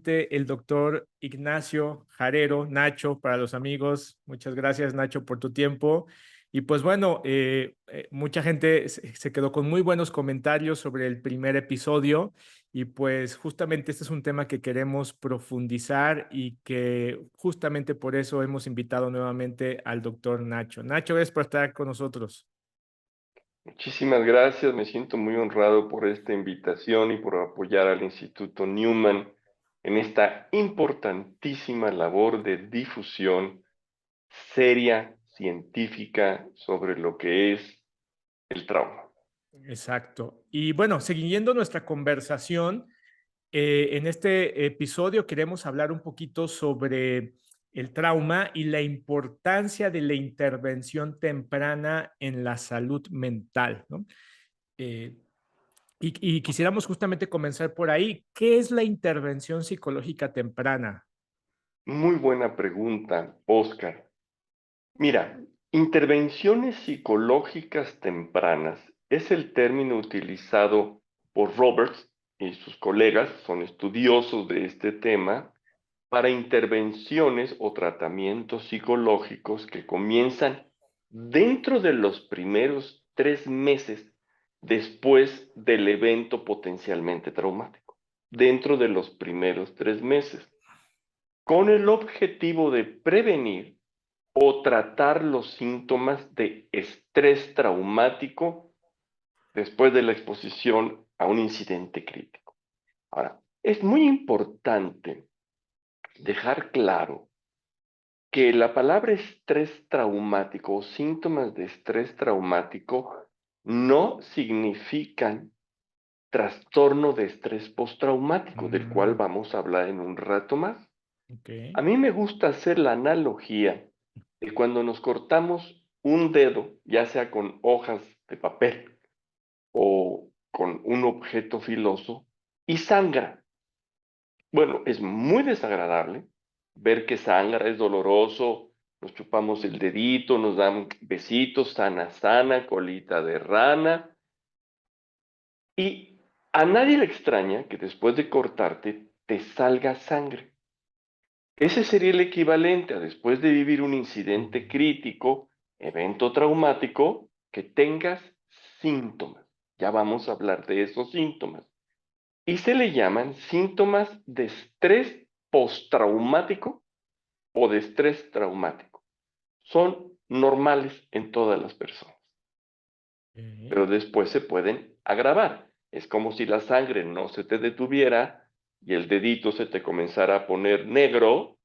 nuevamente el doctor Ignacio Jarero, Nacho, para los amigos. Muchas gracias, Nacho, por tu tiempo. Y pues bueno, mucha gente se quedó con muy buenos comentarios sobre el primer episodio y pues justamente este es un tema que queremos profundizar y que justamente por eso hemos invitado nuevamente al doctor Nacho. Nacho, gracias por estar con nosotros. Muchísimas gracias, me siento muy honrado por esta invitación y por apoyar al Instituto Newman en esta importantísima labor de difusión seria, científica, sobre lo que es el trauma. Exacto. Y bueno, siguiendo nuestra conversación, en este episodio queremos hablar un poquito sobre el trauma y la importancia de la intervención temprana en la salud mental, ¿no? Eh, y quisiéramos justamente comenzar por ahí. ¿Qué es la intervención psicológica temprana? Muy buena pregunta, Oscar. Mira, intervenciones psicológicas tempranas es el término utilizado por Roberts y sus colegas, son estudiosos de este tema, para intervenciones o tratamientos psicológicos que comienzan dentro de los primeros 3 meses después del evento potencialmente traumático, dentro de los primeros 3 meses, con el objetivo de prevenir o tratar los síntomas de estrés traumático después de la exposición a un incidente crítico. Ahora, es muy importante dejar claro que la palabra estrés traumático o síntomas de estrés traumático no significan trastorno de estrés postraumático, del cual Mm, vamos a hablar en un rato más. ok. A mí me gusta hacer la analogía de cuando nos cortamos un dedo, ya sea con hojas de papel o con un objeto filoso, y sangra. Bueno, es muy desagradable ver que sangra, es doloroso, nos chupamos el dedito, nos dan besitos, sana, sana, colita de rana, y a nadie le extraña que después de cortarte te salga sangre. Ese sería el equivalente a después de vivir un incidente crítico, evento traumático, que tengas síntomas. Ya vamos a hablar de esos síntomas. Y se le llaman síntomas de estrés postraumático o de estrés traumático. Son normales en todas las personas, Ok. pero después se pueden agravar. Es como si la sangre no se te detuviera y el dedito se te comenzara a poner negro.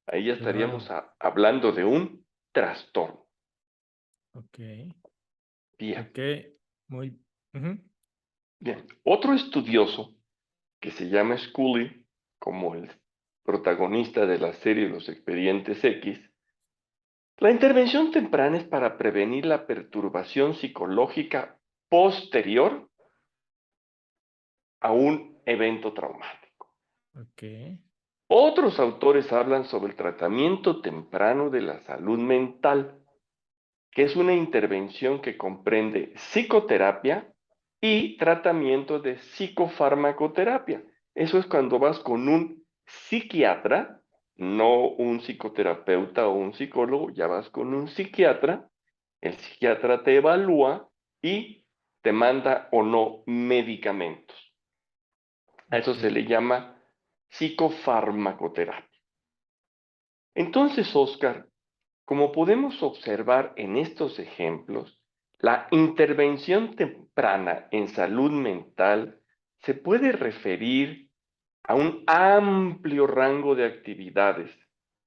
Ahí ya Claro. estaríamos hablando de un trastorno. Ok. Bien, Ok. Muy. Ujú. bien. Otro estudioso que se llama Scully, como el protagonista de la serie Los Expedientes X, la intervención temprana es para prevenir la perturbación psicológica posterior a un evento traumático. Ok. Otros autores hablan sobre el tratamiento temprano de la salud mental, que es una intervención que comprende psicoterapia y tratamiento de psicofarmacoterapia. Eso es cuando vas con un psiquiatra, no un psicoterapeuta o un psicólogo, ya vas con un psiquiatra, el psiquiatra te evalúa y te manda o no medicamentos. A eso Ok. se le llama psicofarmacoterapia. Entonces, Oscar, como podemos observar en estos ejemplos, la intervención temprana en salud mental se puede referir a un amplio rango de actividades,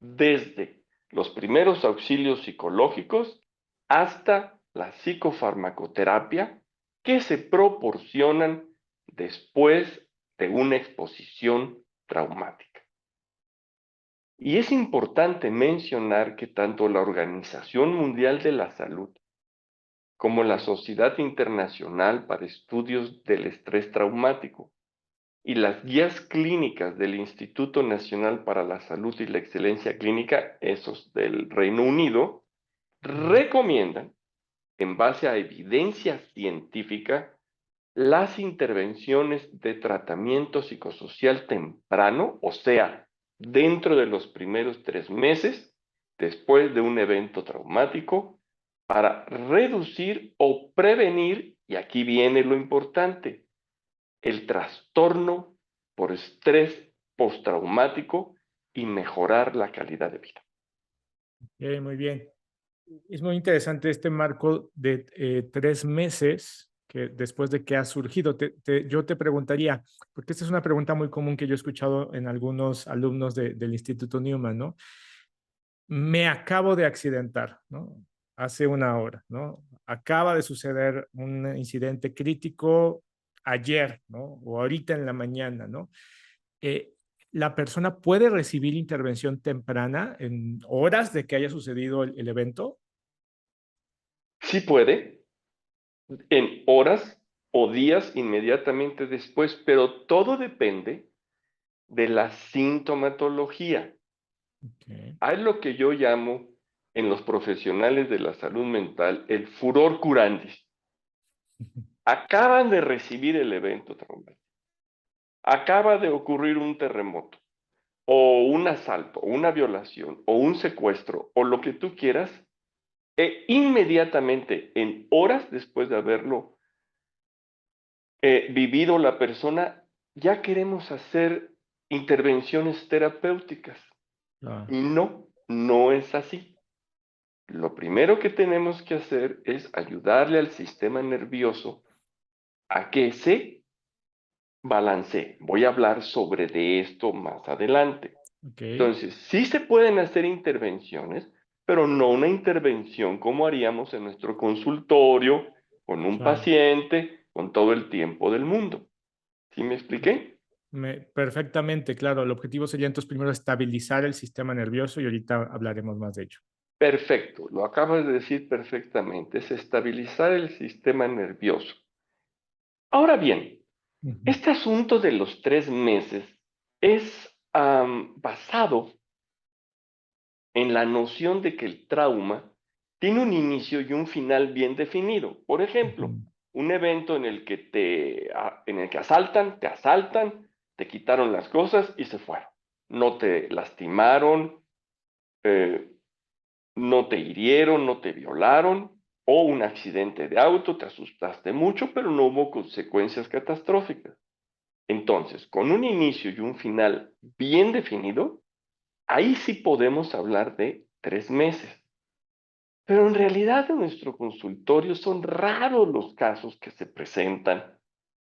desde los primeros auxilios psicológicos hasta la psicofarmacoterapia, que se proporcionan después de una exposición traumática. Y es importante mencionar que tanto la Organización Mundial de la Salud como la Sociedad Internacional para Estudios del Estrés Traumático y las guías clínicas del Instituto Nacional para la Salud y la Excelencia Clínica, esos del Reino Unido, Ujú. recomiendan, en base a evidencia científica, las intervenciones de tratamiento psicosocial temprano, o sea, dentro de los primeros 3 meses después de un evento traumático, para reducir o prevenir, y aquí viene lo importante, el trastorno por estrés postraumático y mejorar la calidad de vida. Muy bien. Es muy interesante este marco de 3 meses que después de que ha surgido. Yo te preguntaría, porque esta es una pregunta muy común que yo he escuchado en algunos alumnos del Instituto Newman, ¿no? Me acabo de accidentar, ¿no? Hace una hora, ¿no? Acaba de suceder un incidente crítico ayer, ¿no? O ahorita en la mañana, ¿no? Eh, la persona puede recibir intervención temprana en horas de que haya sucedido el evento. Sí puede, en horas o días inmediatamente después, pero todo depende de la sintomatología. Okay. Hay lo que yo llamo en los profesionales de la salud mental el furor curandis. Acaban de recibir el evento traumático, acaba de ocurrir un terremoto, o un asalto, o una violación, o un secuestro, o lo que tú quieras, e inmediatamente, en horas después de haberlo vivido la persona, ya queremos hacer intervenciones terapéuticas. Ah, Y no, no es así. Lo primero que tenemos que hacer es ayudarle al sistema nervioso a que se balancee. Voy a hablar sobre de esto más adelante. ok, Entonces, sí se pueden hacer intervenciones, pero no una intervención como haríamos en nuestro consultorio, con un claro. paciente, con todo el tiempo del mundo. ¿Sí me expliqué? Perfectamente, claro. El objetivo sería entonces primero estabilizar el sistema nervioso y ahorita hablaremos más de ello. Perfecto, lo acabas de decir perfectamente, es estabilizar el sistema nervioso. Ahora bien, Ujú, este asunto de los 3 meses es basado en la noción de que el trauma tiene un inicio y un final bien definido. Por ejemplo, ujú, un evento en el que en el que asaltan, te quitaron las cosas y se fueron. No te lastimaron, eh, no te hirieron, no te violaron, o un accidente de auto, te asustaste mucho, pero no hubo consecuencias catastróficas. Entonces, con un inicio y un final bien definido, ahí sí podemos hablar de 3 meses. Pero en realidad en nuestro consultorio son raros los casos que se presentan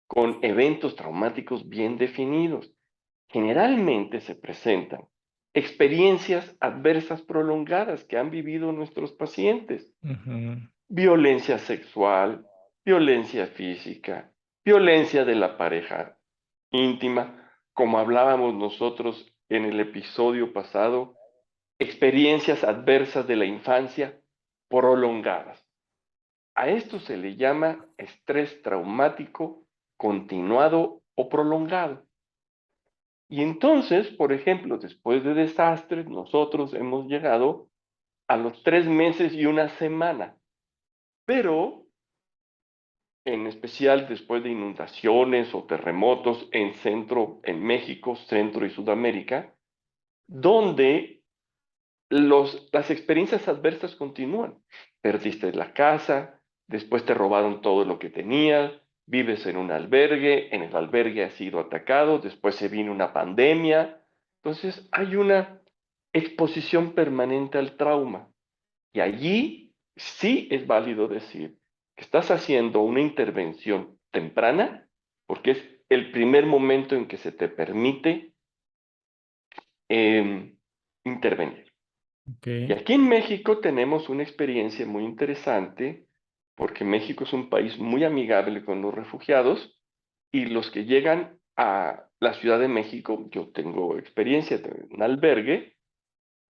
con eventos traumáticos bien definidos. Generalmente se presentan experiencias adversas prolongadas que han vivido nuestros pacientes. ujú. Violencia sexual, violencia física, violencia de la pareja íntima, como hablábamos nosotros en el episodio pasado, experiencias adversas de la infancia prolongadas. A esto se le llama estrés traumático continuado o prolongado. Y entonces, por ejemplo, después de desastres, nosotros hemos llegado a los 3 meses y una semana, pero en especial después de inundaciones o terremotos en México, Centro y Sudamérica, donde las experiencias adversas continúan. Perdiste la casa, después te robaron todo lo que tenías, vives en un albergue, en el albergue has sido atacado, después se vino una pandemia. Entonces hay una exposición permanente al trauma. Y allí sí es válido decir que estás haciendo una intervención temprana porque es el primer momento en que se te permite intervenir. Ok, Y aquí en México tenemos una experiencia muy interesante porque México es un país muy amigable con los refugiados y los que llegan a la Ciudad de México, yo tengo experiencia en un albergue,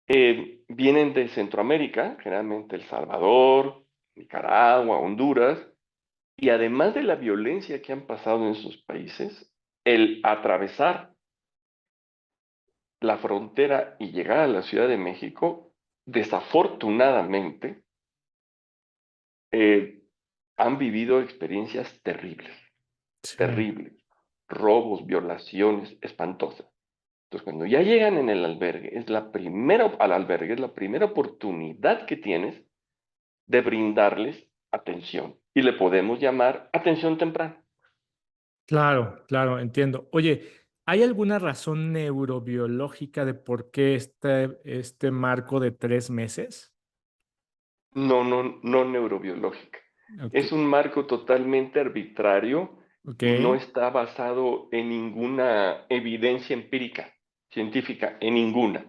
vienen de Centroamérica, generalmente El Salvador, Nicaragua, Honduras, y además de la violencia que han pasado en sus países, el atravesar la frontera y llegar a la Ciudad de México, desafortunadamente, eh, han vivido experiencias terribles. Sí, terribles, robos, violaciones, espantosas. Entonces, cuando ya llegan en el albergue, al albergue, es la primera oportunidad que tienes de brindarles atención. Y le podemos llamar atención temprana. claro, claro, entiendo. Oye, ¿hay alguna razón neurobiológica de por qué este marco de 3 meses? No, no, no neurobiológica. Ok, Es un marco totalmente arbitrario ok, y no está basado en ninguna evidencia empírica, científica, en ninguna.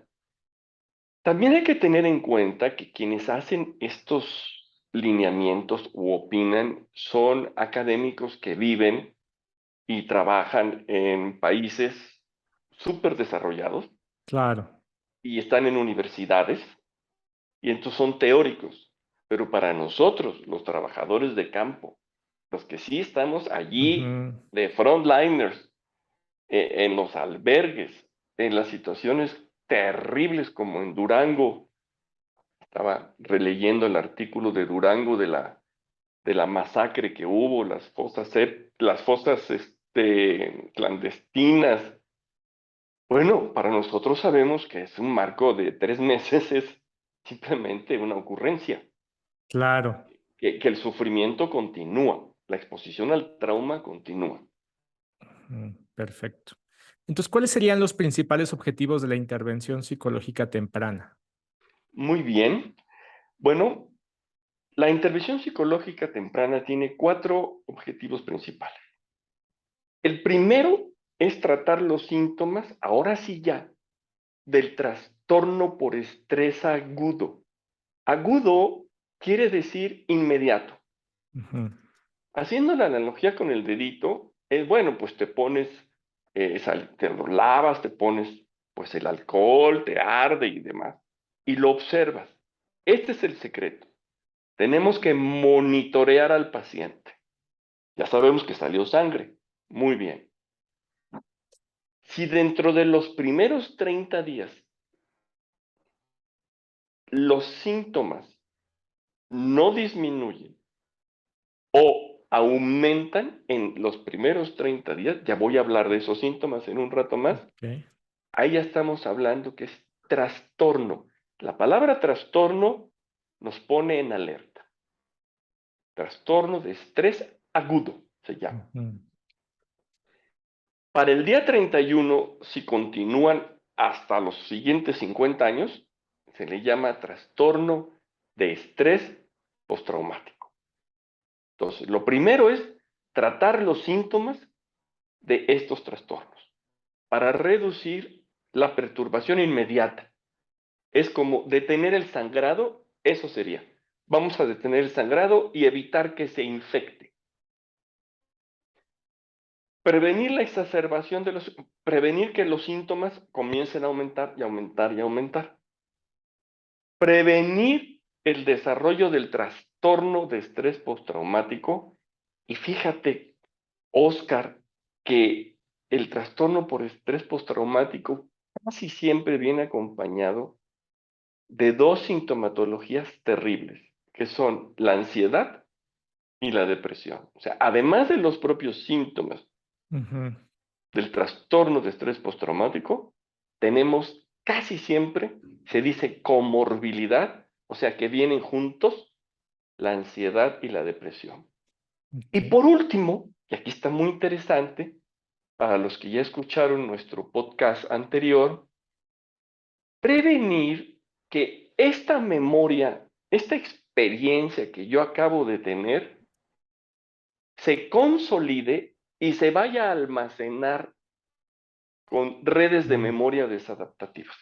También hay que tener en cuenta que quienes hacen estos lineamientos u opinan son académicos que viven y trabajan en países súper desarrollados claro. y están en universidades y entonces son teóricos. Pero para nosotros, los trabajadores de campo, los que sí estamos allí Ujú, de frontliners, en los albergues, en las situaciones terribles como en Durango, estaba releyendo el artículo de Durango de la masacre que hubo, las fosas clandestinas. Bueno, para nosotros sabemos que es un marco de 3 meses, es simplemente una ocurrencia, claro. que el sufrimiento continúa, la exposición al trauma continúa. Perfecto. Entonces, ¿cuáles serían los principales objetivos de la intervención psicológica temprana? Muy bien. Bueno, la intervención psicológica temprana tiene 4 objetivos principales. El primero es tratar los síntomas, ahora sí ya, del trastorno por estrés agudo. Agudo quiere decir inmediato. Ujú, Haciendo la analogía con el dedito, es bueno, pues te pones, te lo lavas, te pones pues el alcohol, te arde y demás, y lo observas. Este es el secreto. Tenemos que monitorear al paciente. Ya sabemos que salió sangre. Muy bien. Si dentro de los primeros 30 días los síntomas no disminuyen o aumentan en los primeros 30 días, ya voy a hablar de esos síntomas en un rato más, ok, ahí ya estamos hablando que es trastorno. La palabra trastorno nos pone en alerta. Trastorno de estrés agudo se llama. ujú, Para el día 31, si continúan hasta los siguientes 50 años, se le llama trastorno de estrés postraumático. Entonces, lo primero es tratar los síntomas de estos trastornos para reducir la perturbación inmediata. Es como detener el sangrado, eso sería. Vamos a detener el sangrado y evitar que se infecte. Prevenir la exacerbación prevenir que los síntomas comiencen a aumentar y aumentar y aumentar. Prevenir el desarrollo del trastorno de estrés postraumático. Y fíjate, Oscar, que el trastorno por estrés postraumático casi siempre viene acompañado de 2 sintomatologías terribles, que son la ansiedad y la depresión. O sea, además de los propios síntomas ujú, del trastorno de estrés postraumático, tenemos casi siempre, se dice comorbilidad, o sea, que vienen juntos la ansiedad y la depresión. Y ok, por último, y aquí está muy interesante, para los que ya escucharon nuestro podcast anterior, prevenir que esta memoria, esta experiencia que yo acabo de tener, se consolide y se vaya a almacenar con redes de mm, memoria desadaptativas,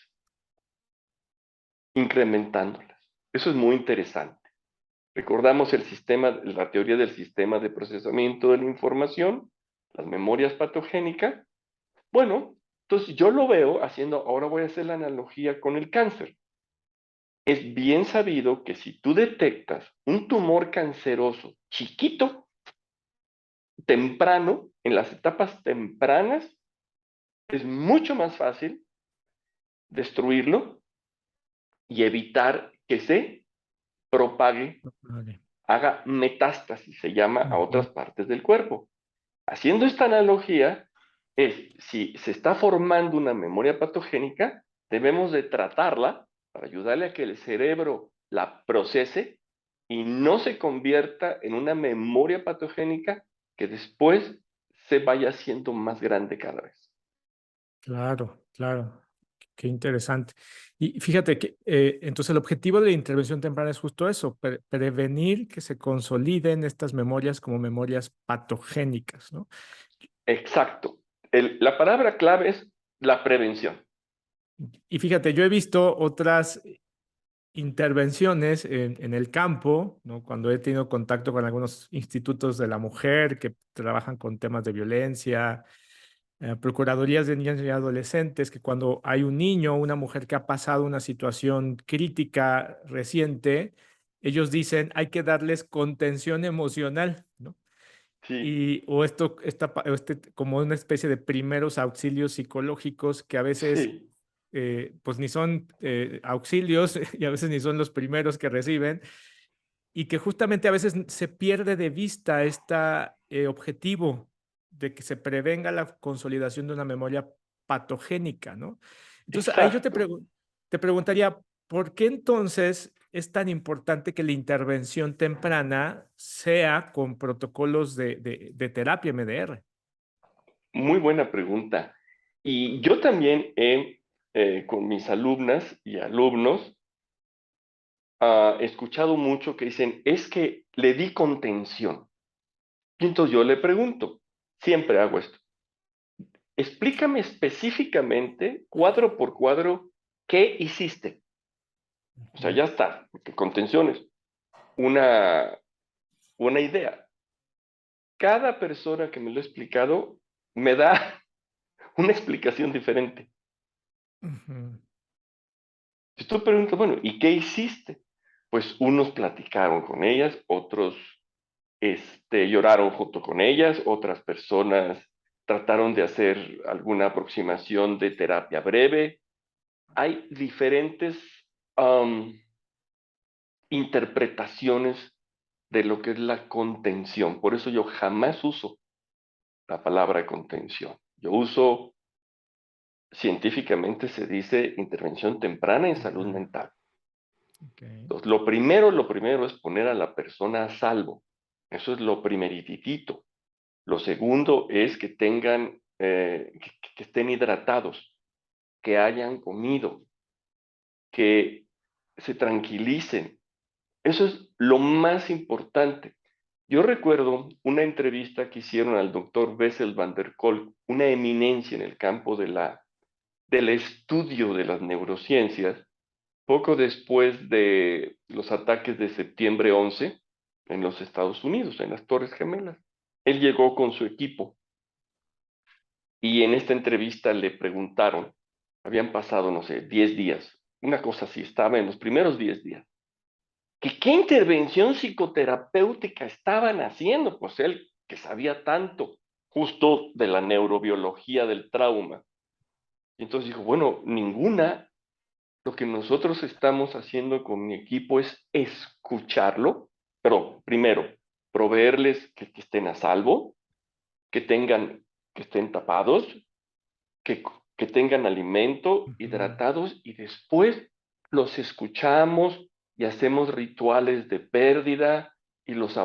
incrementándolas. Eso es muy interesante. Recordamos la teoría del sistema de procesamiento de la información, las memorias patogénicas. Bueno, entonces yo lo veo haciendo, ahora voy a hacer la analogía con el cáncer. Es bien sabido que si tú detectas un tumor canceroso chiquito, temprano, en las etapas tempranas, es mucho más fácil destruirlo y evitar que se propague, vale, haga metástasis, se llama a ujú, otras partes del cuerpo. Haciendo esta analogía, si se está formando una memoria patogénica, debemos de tratarla para ayudarle a que el cerebro la procese y no se convierta en una memoria patogénica que después se vaya haciendo más grande cada vez. Claro, claro. Qué interesante. Y fíjate que entonces el objetivo de la intervención temprana es justo eso, prevenir que se consoliden estas memorias como memorias patogénicas, ¿no? Exacto. La palabra clave es la prevención. Y fíjate, yo he visto otras intervenciones en el campo, ¿no? Cuando he tenido contacto con algunos institutos de la mujer que trabajan con temas de violencia, procuradurías de niñas y adolescentes, que cuando hay un niño o una mujer que ha pasado una situación crítica reciente, ellos dicen hay que darles contención emocional, ¿no? Sí, Y, o esto, como una especie de primeros auxilios psicológicos que a veces sí, pues ni son auxilios y a veces ni son los primeros que reciben y que justamente a veces se pierde de vista este objetivo de que se prevenga la consolidación de una memoria patogénica, ¿no? Entonces, ahí yo exacto. te preguntaría, ¿por qué entonces es tan importante que la intervención temprana sea con protocolos de terapia MDR? Muy buena pregunta. Y yo también con mis alumnas y alumnos, he escuchado mucho que dicen, es que le di contención. Y entonces yo le pregunto, siempre hago esto, explícame específicamente, cuadro por cuadro, qué hiciste. O sea, Ujú, ya está, porque contención es una, una idea. Cada persona que me lo ha explicado me da una explicación diferente. ujú, Si tú preguntas, bueno, ¿y qué hiciste? Pues unos platicaron con ellas, otros lloraron junto con ellas, otras personas trataron de hacer alguna aproximación de terapia breve. Hay diferentes um, interpretaciones de lo que es la contención. Por eso yo jamás uso la palabra contención. Yo uso, científicamente se dice intervención temprana en salud temprano. mental. Ok. Entonces, lo primero es poner a la persona a salvo. Eso es lo primeritito. Lo segundo es que tengan, que estén hidratados, que hayan comido, que se tranquilicen. Eso es lo más importante. Yo recuerdo una entrevista que hicieron al doctor Bessel van der Kolk, una eminencia en el campo del estudio de las neurociencias, poco después de los ataques de septiembre 11 en los Estados Unidos, en las Torres Gemelas. Él llegó con su equipo y en esta entrevista le preguntaron, habían pasado, no sé, 10 días, una cosa así, estaba en los primeros 10 días, que qué intervención psicoterapéutica estaban haciendo, pues él que sabía tanto justo de la neurobiología del trauma. Y entonces dijo, bueno, ninguna. Lo que nosotros estamos haciendo con mi equipo es escucharlo, pero primero, proveerles que estén a salvo, que tengan, que estén tapados, que, que tengan alimento, Ujú. hidratados, y después los escuchamos y hacemos rituales de pérdida y nos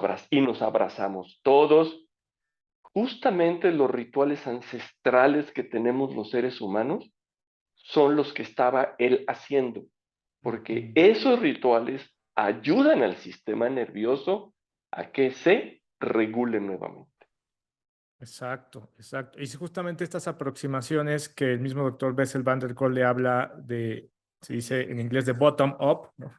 abrazamos todos. Justamente los rituales ancestrales que tenemos los seres humanos son los que estaba él haciendo, porque Ujú. esos rituales ayudan al sistema nervioso a que se regule nuevamente. Exacto, exacto. Y justamente estas aproximaciones que el mismo doctor Bessel van der Kolk le habla de, se dice en inglés de bottom up, ¿no?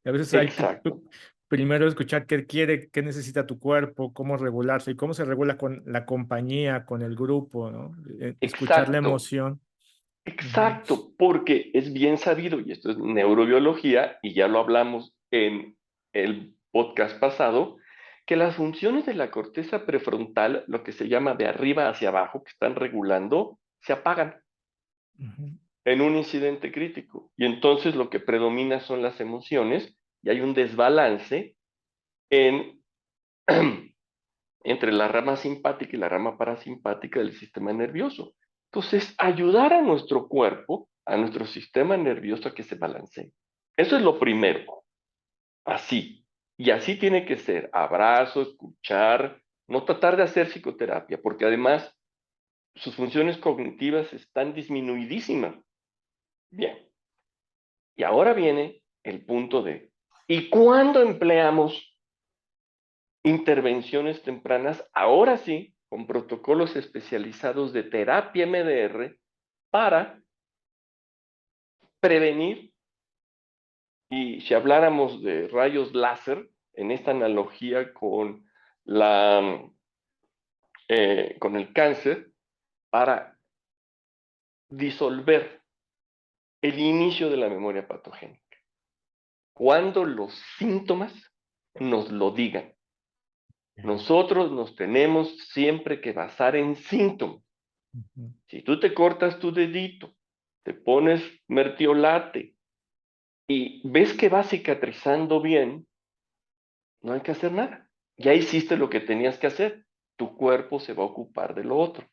Y a veces hay que Exacto, primero escuchar qué quiere, qué necesita tu cuerpo, cómo regularse y cómo se regula con la compañía, con el grupo, ¿no? Escuchar la exacto, emoción. Ujú, exacto, porque es bien sabido, y esto es neurobiología, y ya lo hablamos en el podcast pasado, que las funciones de la corteza prefrontal, lo que se llama de arriba hacia abajo, que están regulando, se apagan ujú, en un incidente crítico. Y entonces lo que predomina son las emociones y hay un desbalance en entre la rama simpática y la rama parasimpática del sistema nervioso. Entonces, ayudar a nuestro cuerpo, a nuestro sistema nervioso a que se balancee. Eso es lo primero, así. Y así tiene que ser, abrazo, escuchar, no tratar de hacer psicoterapia, porque además sus funciones cognitivas están disminuidísimas. Bien, y ahora viene el punto de, ¿y cuándo empleamos intervenciones tempranas? Ahora sí, con protocolos especializados de terapia MDR para prevenir, y si habláramos de rayos láser, en esta analogía con el cáncer, para disolver el inicio de la memoria patogénica. Cuando los síntomas nos lo digan. Nosotros nos tenemos siempre que basar en síntomas. Ujú. Si tú te cortas tu dedito, te pones mertiolate y ves que va cicatrizando bien, no hay que hacer nada. Ya hiciste lo que tenías que hacer. Tu cuerpo se va a ocupar de lo otro.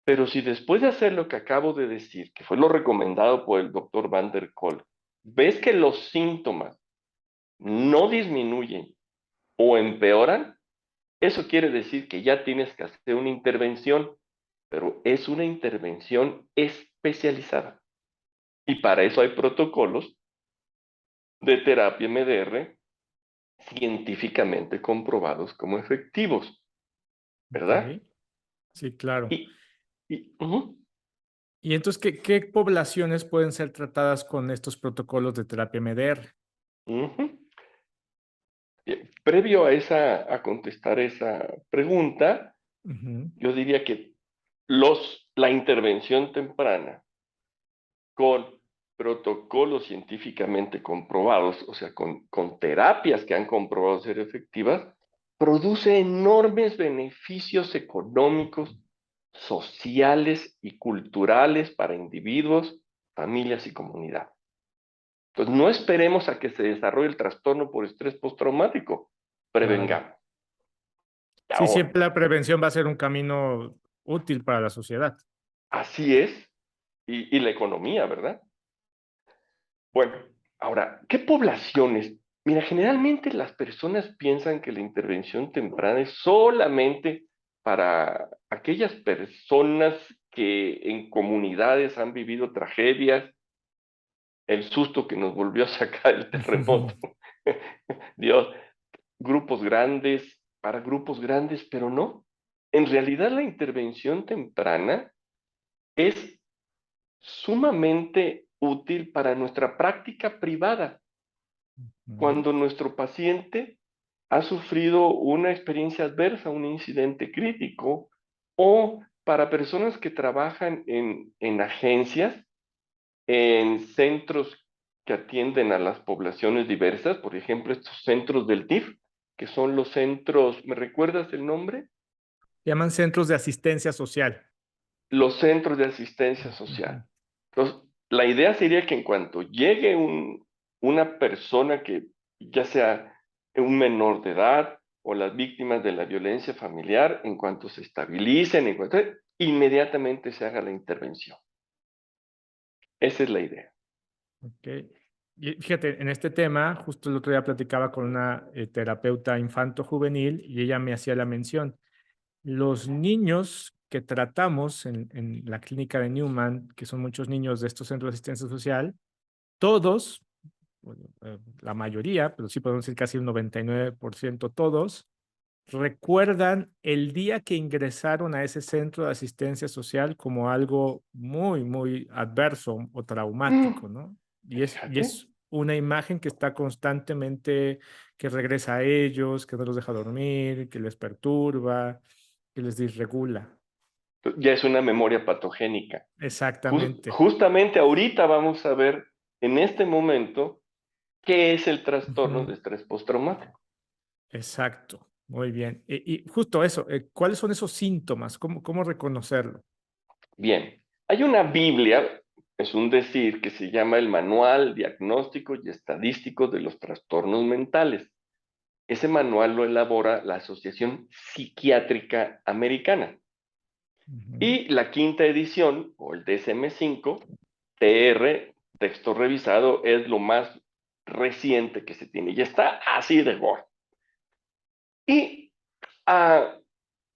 Pero si después de hacer lo que acabo de decir, que fue lo recomendado por el doctor Van der Kolk, ves que los síntomas no disminuyen o empeoran, eso quiere decir que ya tienes que hacer una intervención, pero es una intervención especializada. Y para eso hay protocolos de terapia MDR científicamente comprobados como efectivos, ¿verdad? Ok, sí, claro. Y, y Y entonces, ¿qué poblaciones pueden ser tratadas con estos protocolos de terapia MDR? ujú. Previo a contestar esa pregunta, Ujú. yo diría que la intervención temprana con protocolos científicamente comprobados, o sea, con terapias que han comprobado ser efectivas, produce enormes beneficios económicos, sociales y culturales para individuos, familias y comunidad. Entonces, no esperemos a que se desarrolle el trastorno por estrés postraumático. Claro. Prevengamos. Sí, Ahora, siempre la prevención va a ser un camino útil para la sociedad. así es, y la economía, ¿verdad? Bueno, ahora, ¿qué poblaciones? Mira, generalmente las personas piensan que la intervención temprana es solamente para aquellas personas que en comunidades han vivido tragedias, el susto que nos volvió a sacar el terremoto, Dios, grupos grandes, para grupos grandes, pero no. En realidad la intervención temprana es sumamente útil para nuestra práctica privada. Ujú. Cuando nuestro paciente ha sufrido una experiencia adversa, un incidente crítico, o para personas que trabajan en agencias, en centros que atienden a las poblaciones diversas, por ejemplo, estos centros del DIF, que son los centros, ¿me recuerdas el nombre? Llaman centros de asistencia social. Los centros de asistencia social. Ujú. Entonces, la idea sería que en cuanto llegue una persona que ya sea un menor de edad o las víctimas de la violencia familiar, en cuanto se estabilicen, inmediatamente se haga la intervención. Esa es la idea. Ok. Y fíjate, en este tema, justo el otro día platicaba con una terapeuta infanto-juvenil y ella me hacía la mención. Los niños que tratamos en la clínica de Newman, que son muchos niños de estos centros de asistencia social, todos, bueno, la mayoría, pero sí podemos decir casi un 99% todos, recuerdan el día que ingresaron a ese centro de asistencia social como algo muy, muy adverso o traumático, ¿no? Y Fíjate. es una imagen que está constantemente, que regresa a ellos, que no los deja dormir, que les perturba, que les disregula. Ya es una memoria patogénica. Exactamente. Justamente ahorita vamos a ver en este momento qué es el trastorno Ujú. de estrés postraumático. Exacto. Muy bien. Y justo eso, ¿cuáles son esos síntomas? ¿Cómo reconocerlo? Bien, hay una Biblia, es un decir, que se llama el Manual Diagnóstico y Estadístico de los Trastornos Mentales. Ese manual lo elabora la Asociación Psiquiátrica Americana. Y la quinta edición, o el DSM-5, TR, texto revisado, es lo más reciente que se tiene. Y está así de gore. Y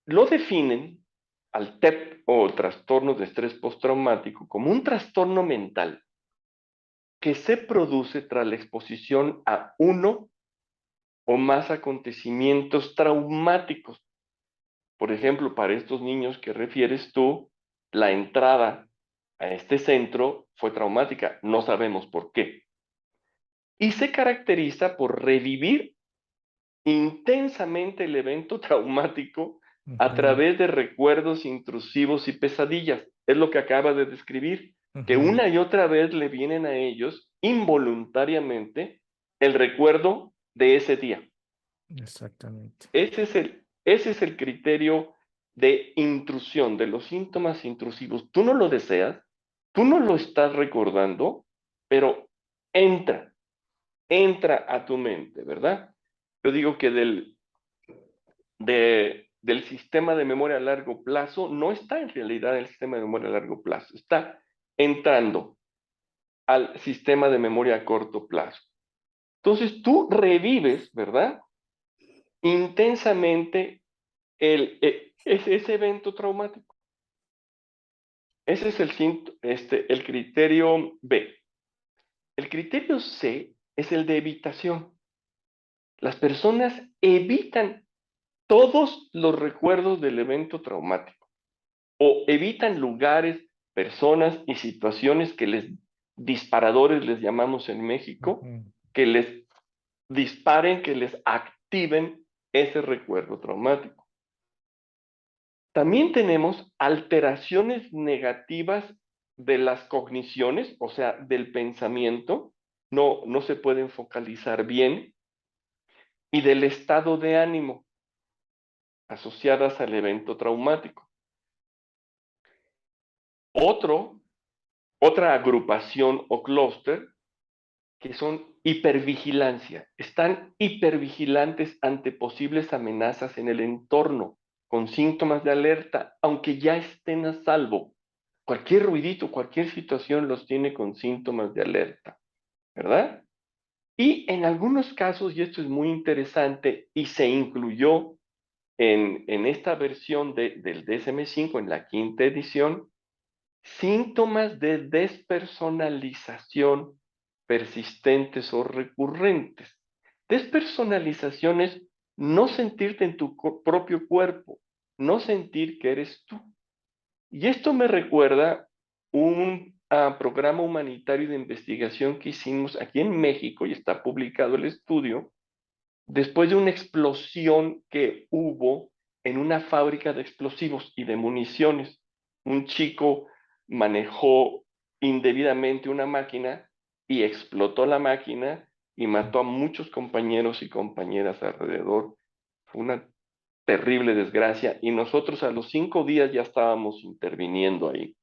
lo definen al TEP o trastorno de estrés postraumático como un trastorno mental que se produce tras la exposición a uno o más acontecimientos traumáticos. Por ejemplo, para estos niños que refieres tú, la entrada a este centro fue traumática, no sabemos por qué. Y se caracteriza por revivir intensamente el evento traumático a través de recuerdos intrusivos y pesadillas. Es lo que acaba de describir, que una y otra vez le vienen a ellos involuntariamente el recuerdo de ese día. Exactamente. Ese es el criterio de intrusión, de los síntomas intrusivos. Tú no lo deseas, tú no lo estás recordando, pero entra, entra a tu mente, ¿verdad? Yo digo que del sistema de memoria a largo plazo no está en realidad el sistema de memoria a largo plazo, está entrando al sistema de memoria a corto plazo. Entonces tú revives, ¿verdad? Intensamente ese evento traumático. Ese es el criterio B. El criterio C es el de evitación. Las personas evitan todos los recuerdos del evento traumático o evitan lugares, personas y situaciones que disparadores les llamamos en México, que les disparen, que les activen ese recuerdo traumático. También tenemos alteraciones negativas de las cogniciones, o sea, del pensamiento, no se pueden focalizar bien, y del estado de ánimo asociadas al evento traumático. Otra agrupación o clúster que son hipervigilancia. Están hipervigilantes ante posibles amenazas en el entorno, con síntomas de alerta, aunque ya estén a salvo. Cualquier ruidito, cualquier situación los tiene con síntomas de alerta, ¿verdad? Y en algunos casos, y esto es muy interesante, y se incluyó en esta versión del DSM-5, en la quinta edición, síntomas de despersonalización persistentes o recurrentes. Despersonalización es no sentirte en tu propio cuerpo, no sentir que eres tú. Y esto me recuerda un programa humanitario de investigación que hicimos aquí en México, y está publicado el estudio, después de una explosión que hubo en una fábrica de explosivos y de municiones. Un chico manejó indebidamente una máquina y explotó la máquina y mató a muchos compañeros y compañeras alrededor. Fue una terrible desgracia y nosotros a los 5 días ya estábamos interviniendo ahí,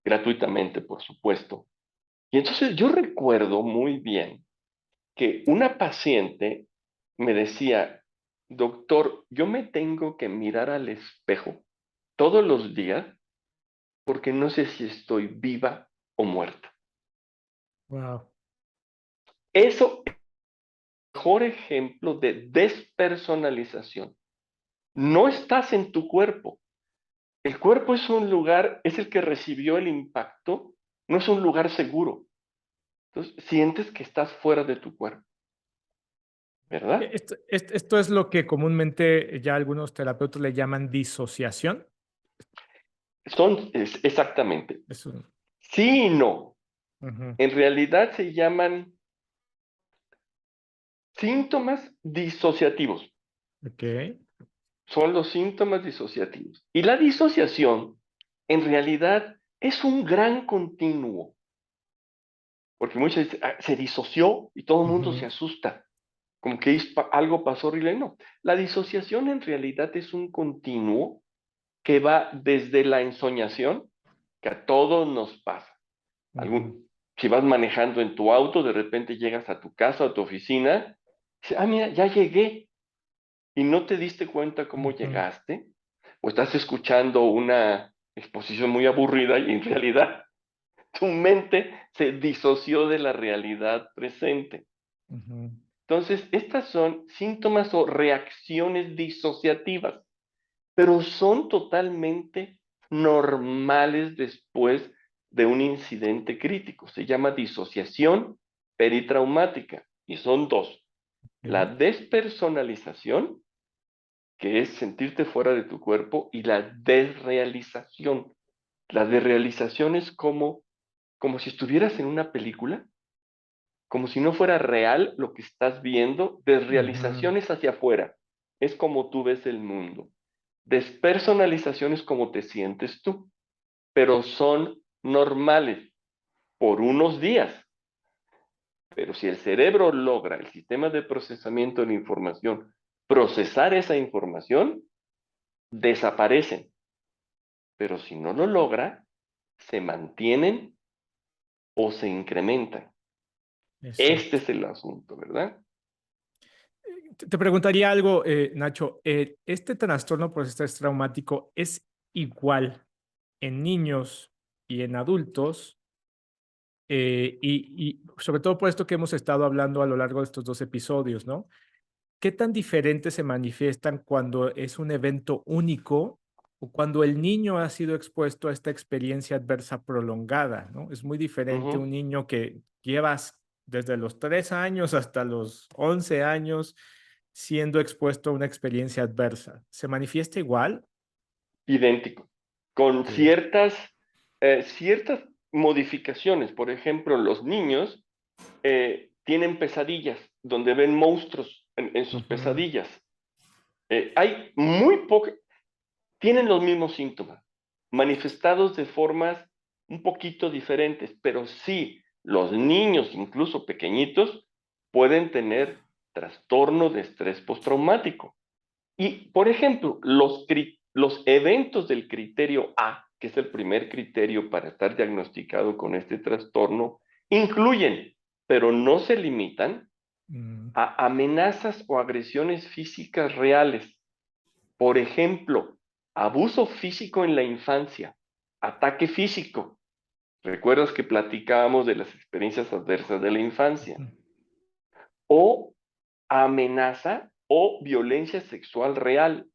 gratuitamente, por supuesto. Y entonces yo recuerdo muy bien que una paciente me decía, doctor, yo me tengo que mirar al espejo todos los días porque no sé si estoy viva o muerta. Wow. Eso es el mejor ejemplo de despersonalización. No estás en tu cuerpo. El cuerpo es un lugar, es el que recibió el impacto, no es un lugar seguro. Entonces, sientes que estás fuera de tu cuerpo, ¿verdad? Esto es lo que comúnmente ya algunos terapeutas le llaman disociación. Exactamente. Es un- Sí y no. Ujú. En realidad se llaman síntomas disociativos. Ok. Son los síntomas disociativos. Y la disociación, en realidad, es un gran continuo. Porque muchas veces se disoció y todo el mundo se Ujú. asusta. Como que algo pasó horrible. No. La disociación en realidad es un continuo que va desde la ensoñación, que a todos nos pasa. Ujú. Si vas manejando en tu auto, de repente llegas a tu casa, a tu oficina, Dice, ah, mira, ya llegué y no te diste cuenta cómo Ujú, llegaste, o estás escuchando una exposición muy aburrida y en realidad tu mente se disoció de la realidad presente. ujú. Entonces, estas son síntomas o reacciones disociativas, pero son totalmente normales después de un incidente crítico. Se llama disociación peritraumática y son dos. La Ok. despersonalización, que es sentirte fuera de tu cuerpo, y la desrealización. La desrealización es como si estuvieras en una película, como si no fuera real lo que estás viendo. Ujú. Desrealización es hacia afuera, es como tú ves el mundo. Despersonalización es como te sientes tú, pero son normales por unos días. Pero si el cerebro logra, el sistema de procesamiento de la información, procesar esa información, desaparecen. Pero si no lo logra, se mantienen o se incrementan. Este Exacto. es el asunto, ¿verdad? Te preguntaría algo, Nacho. ¿Este trastorno por estrés traumático es igual en niños y en adultos? Y sobre todo por esto que hemos estado hablando a lo largo de estos dos episodios, ¿no? ¿Qué tan diferentes se manifiestan cuando es un evento único o cuando el niño ha sido expuesto a esta experiencia adversa prolongada, ¿no? Es muy diferente un Ujú. niño que llevas desde los 3 años hasta los 11 años siendo expuesto a una experiencia adversa. ¿Se manifiesta igual? Idéntico, con Ok. ciertas modificaciones. Por ejemplo, los niños tienen pesadillas, donde ven monstruos en sus Ujú, pesadillas. Hay muy poco, tienen los mismos síntomas, manifestados de formas un poquito diferentes, pero sí, los niños, incluso pequeñitos, pueden tener trastorno de estrés postraumático. Y, por ejemplo, los eventos del criterio A, que es el primer criterio para estar diagnosticado con este trastorno, incluyen, pero no se limitan mm, a amenazas o agresiones físicas reales. Por ejemplo, abuso físico en la infancia, ataque físico. ¿Recuerdas que platicábamos de las experiencias adversas de la infancia? ujú, O amenaza o violencia sexual real.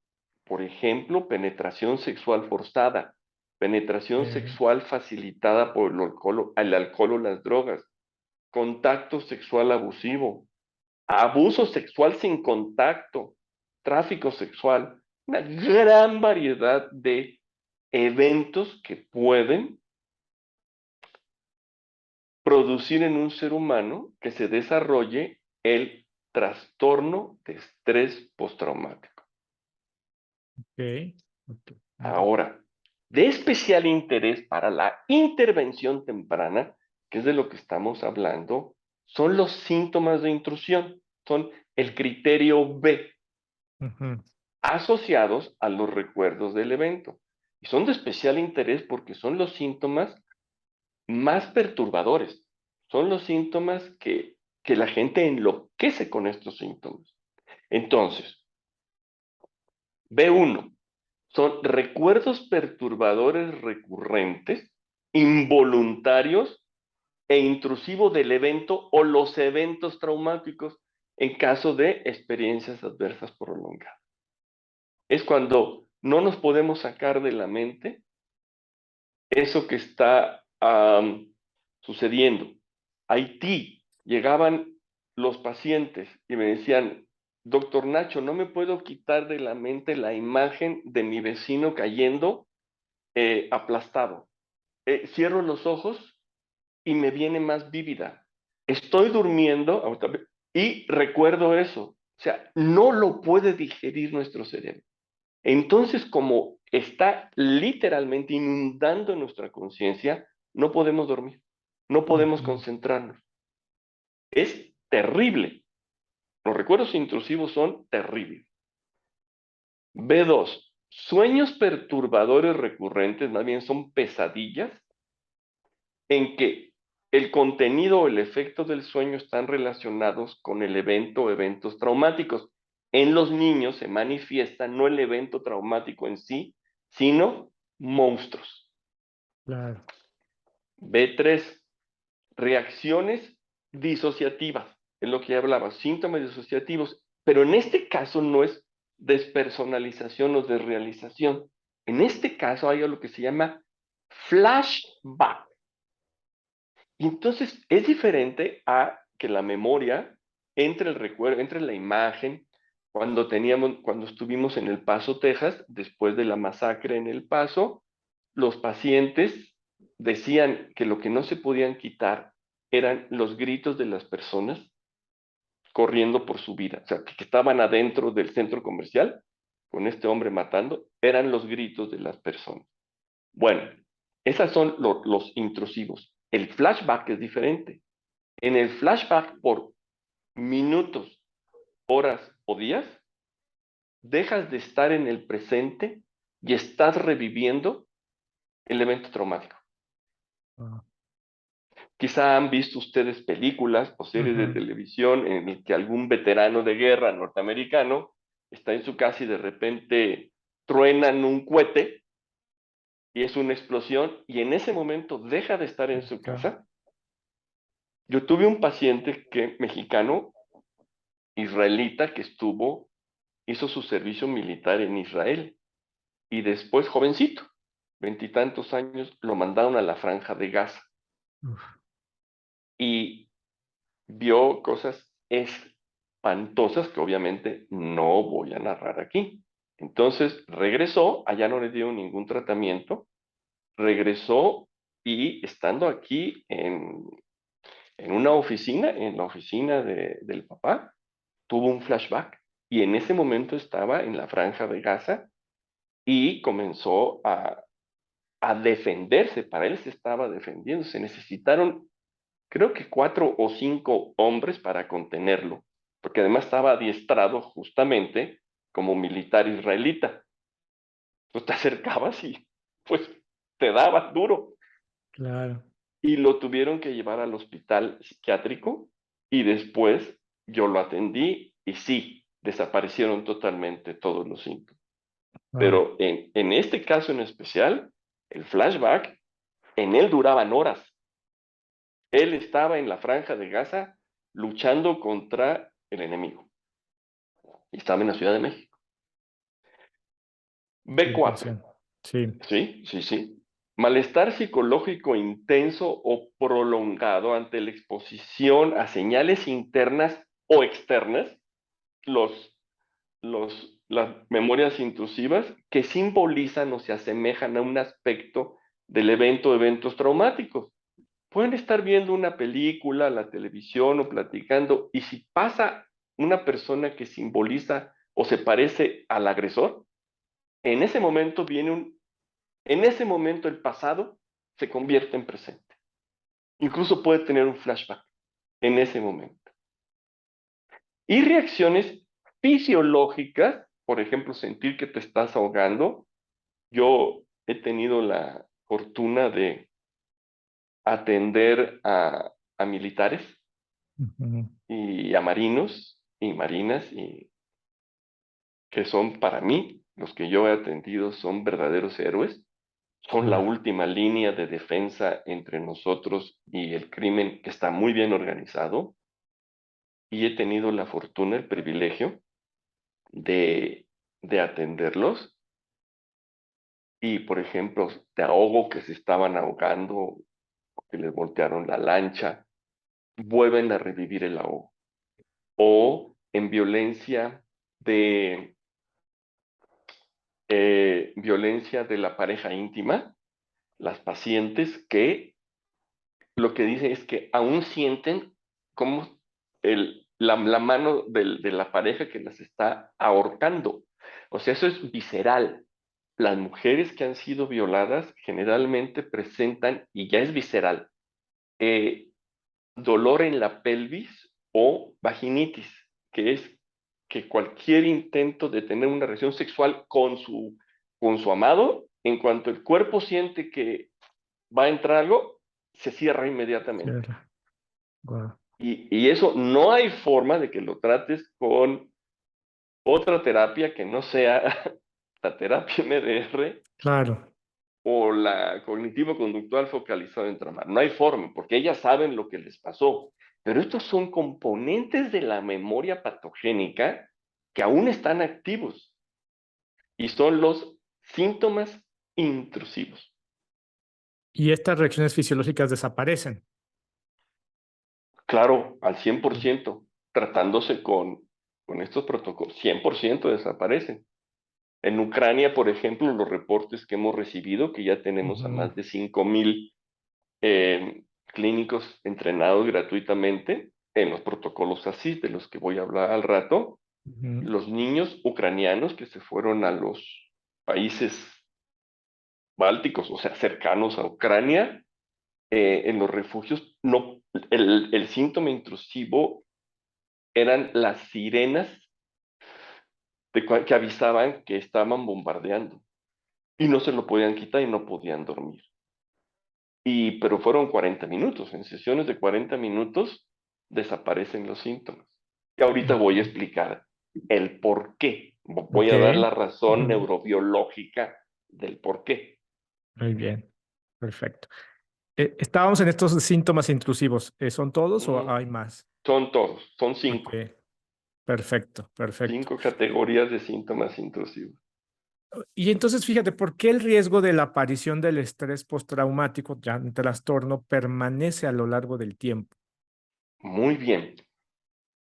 Por ejemplo, penetración sexual forzada, penetración ok, sexual facilitada por el alcohol o las drogas, contacto sexual abusivo, abuso sexual sin contacto, tráfico sexual, una gran variedad de eventos que pueden producir en un ser humano que se desarrolle el trastorno de estrés postraumático. ok, ok, ok. Ahora, de especial interés para la intervención temprana, que es de lo que estamos hablando, son los síntomas de intrusión, son el criterio B, Ujú, asociados a los recuerdos del evento. Y son de especial interés porque son los síntomas más perturbadores, son los síntomas que la gente enloquece con estos síntomas. Entonces, B1 son recuerdos perturbadores recurrentes, involuntarios e intrusivos del evento o los eventos traumáticos en caso de experiencias adversas prolongadas. Es cuando no nos podemos sacar de la mente eso que está sucediendo. Haití, llegaban los pacientes y me decían, doctor Nacho, no me puedo quitar de la mente la imagen de mi vecino cayendo aplastado. Cierro los ojos y me viene más vívida. Estoy durmiendo y recuerdo eso. O sea, no lo puede digerir nuestro cerebro. Entonces, como está literalmente inundando nuestra conciencia, no podemos dormir, no podemos ujú. concentrarnos. Es terrible. Los recuerdos intrusivos son terribles. B2, sueños perturbadores recurrentes, más bien son pesadillas en que el contenido o el efecto del sueño están relacionados con el evento o eventos traumáticos. En los niños se manifiesta no el evento traumático en sí, sino monstruos. Claro. B3, reacciones disociativas, es lo que hablaba, síntomas disociativos, pero en este caso no es despersonalización o desrealización. En este caso hay algo que se llama flashback. Y entonces es diferente a que la memoria entre el recuerdo, entre la imagen, cuando estuvimos en El Paso, Texas, después de la masacre en El Paso, los pacientes decían que lo que no se podían quitar eran los gritos de las personas corriendo por su vida, o sea, que estaban adentro del centro comercial con este hombre matando, eran los gritos de las personas. Bueno, esos son los intrusivos. El flashback es diferente. En el flashback por minutos, horas o días, dejas de estar en el presente y estás reviviendo el evento traumático. Ah. Quizá han visto ustedes películas o series de Ujú. televisión en el que algún veterano de guerra norteamericano está en su casa y de repente truenan un cohete y es una explosión y en ese momento deja de estar en su Claro. casa. Yo tuve un paciente mexicano, israelita, que hizo su servicio militar en Israel y después, jovencito, veintitantos años, lo mandaron a la Franja de Gaza Uf. y vio cosas espantosas que obviamente no voy a narrar aquí. Entonces regresó, allá no le dieron ningún tratamiento, regresó y estando aquí en una oficina, en la oficina del papá, tuvo un flashback y en ese momento estaba en la Franja de Gaza y comenzó a defenderse, para él se estaba defendiendo, se necesitaron creo que 4 o 5 hombres para contenerlo, porque además estaba adiestrado justamente como militar israelita. Tú te acercabas y pues te daba duro. Claro. Y lo tuvieron que llevar al hospital psiquiátrico y después yo lo atendí y sí, desaparecieron totalmente todos los síntomas. Ah. Pero en este caso en especial, el flashback, en él duraban horas. Él estaba en la Franja de Gaza luchando contra el enemigo. Y estaba en la Ciudad de México. Qué B4. impresión. Sí. Sí, sí, sí. Malestar psicológico intenso o prolongado ante la exposición a señales internas o externas, las memorias intrusivas, que simbolizan o se asemejan a un aspecto del evento o eventos traumáticos. Pueden estar viendo una película, la televisión o platicando, y si pasa una persona que simboliza o se parece al agresor, en ese momento en ese momento el pasado se convierte en presente. Incluso puede tener un flashback en ese momento. Y reacciones fisiológicas, por ejemplo, sentir que te estás ahogando. Yo he tenido la fortuna de atender a militares Ujú. y a marinos y marinas, y que son para mí, los que yo he atendido son verdaderos héroes, son la Claro. última línea de defensa entre nosotros y el crimen que está muy bien organizado, y he tenido la fortuna, el privilegio de atenderlos, y por ejemplo, de ahogo que se estaban ahogando, que les voltearon la lancha, vuelven a revivir el ahogo, o en violencia de la pareja íntima, las pacientes que lo que dice es que aún sienten como la mano de la pareja que las está ahorcando. O sea, eso es visceral. Las mujeres que han sido violadas generalmente presentan, y ya es visceral, eh, dolor en la pelvis o vaginitis, que es que cualquier intento de tener una relación sexual con su amado, en cuanto el cuerpo siente que va a entrar algo, se cierra inmediatamente. Cierra. Guau. Y eso no hay forma de que lo trates con otra terapia que no sea la terapia MDR Claro. o la cognitivo-conductual focalizada en trauma. No hay forma, porque ellas saben lo que les pasó. Pero estos son componentes de la memoria patogénica que aún están activos y son los síntomas intrusivos. Y estas reacciones fisiológicas desaparecen. Claro, al 100%, tratándose con estos protocolos, 100% desaparecen. En Ucrania, por ejemplo, los reportes que hemos recibido, que ya tenemos a Ujú, más de 5,000 clínicos entrenados gratuitamente en los protocolos ASIS, de los que voy a hablar al rato, ujú. los niños ucranianos que se fueron a los países bálticos, o sea, cercanos a Ucrania, en los refugios, no, el síntoma intrusivo eran las sirenas que avisaban que estaban bombardeando y no se lo podían quitar y no podían dormir. Pero fueron 40 minutos, en sesiones de 40 minutos desaparecen los síntomas. Y ahorita voy a explicar el por qué. Voy Ok. a dar la razón Ujú. neurobiológica del por qué. Muy bien. Perfecto. Estábamos en estos síntomas intrusivos. ¿Son todos o Mm, hay más? Son todos, son Ok. cinco. Perfecto, perfecto. 5 categorías de síntomas intrusivos. Y entonces, fíjate, ¿por qué el riesgo de la aparición del estrés postraumático, ya un trastorno, permanece a lo largo del tiempo? Muy bien,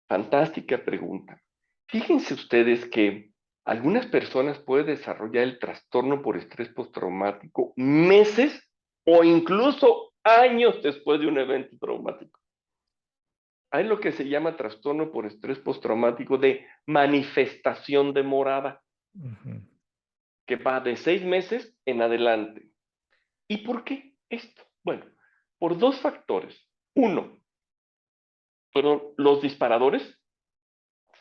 fantástica pregunta. Fíjense ustedes que algunas personas pueden desarrollar el trastorno por estrés postraumático meses o incluso años después de un evento traumático. Hay lo que se llama trastorno por estrés postraumático de manifestación demorada, Ujú, que va de 6 meses en adelante. ¿Y por qué esto? Bueno, por dos factores. Uno, fueron los disparadores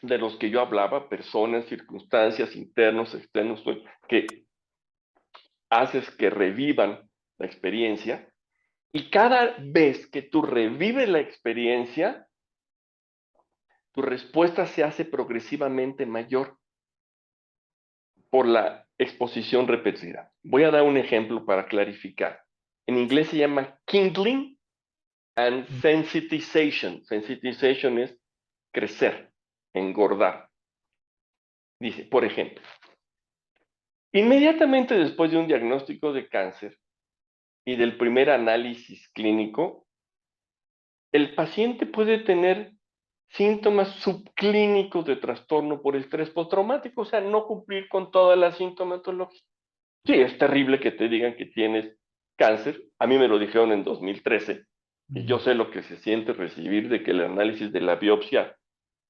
de los que yo hablaba, personas, circunstancias, internos, externos, que haces que revivan la experiencia. Y cada vez que tú revives la experiencia, tu respuesta se hace progresivamente mayor por la exposición repetida. Voy a dar un ejemplo para clarificar. En inglés se llama kindling and sensitization. Sensitization es crecer, engordar. Dice, por ejemplo, inmediatamente después de un diagnóstico de cáncer y del primer análisis clínico, el paciente puede tener síntomas subclínicos de trastorno por estrés postraumático, o sea, no cumplir con toda la sintomatología. Sí, es terrible que te digan que tienes cáncer. A mí me lo dijeron en 2013 y ujú. yo sé lo que se siente recibir de que el análisis de la biopsia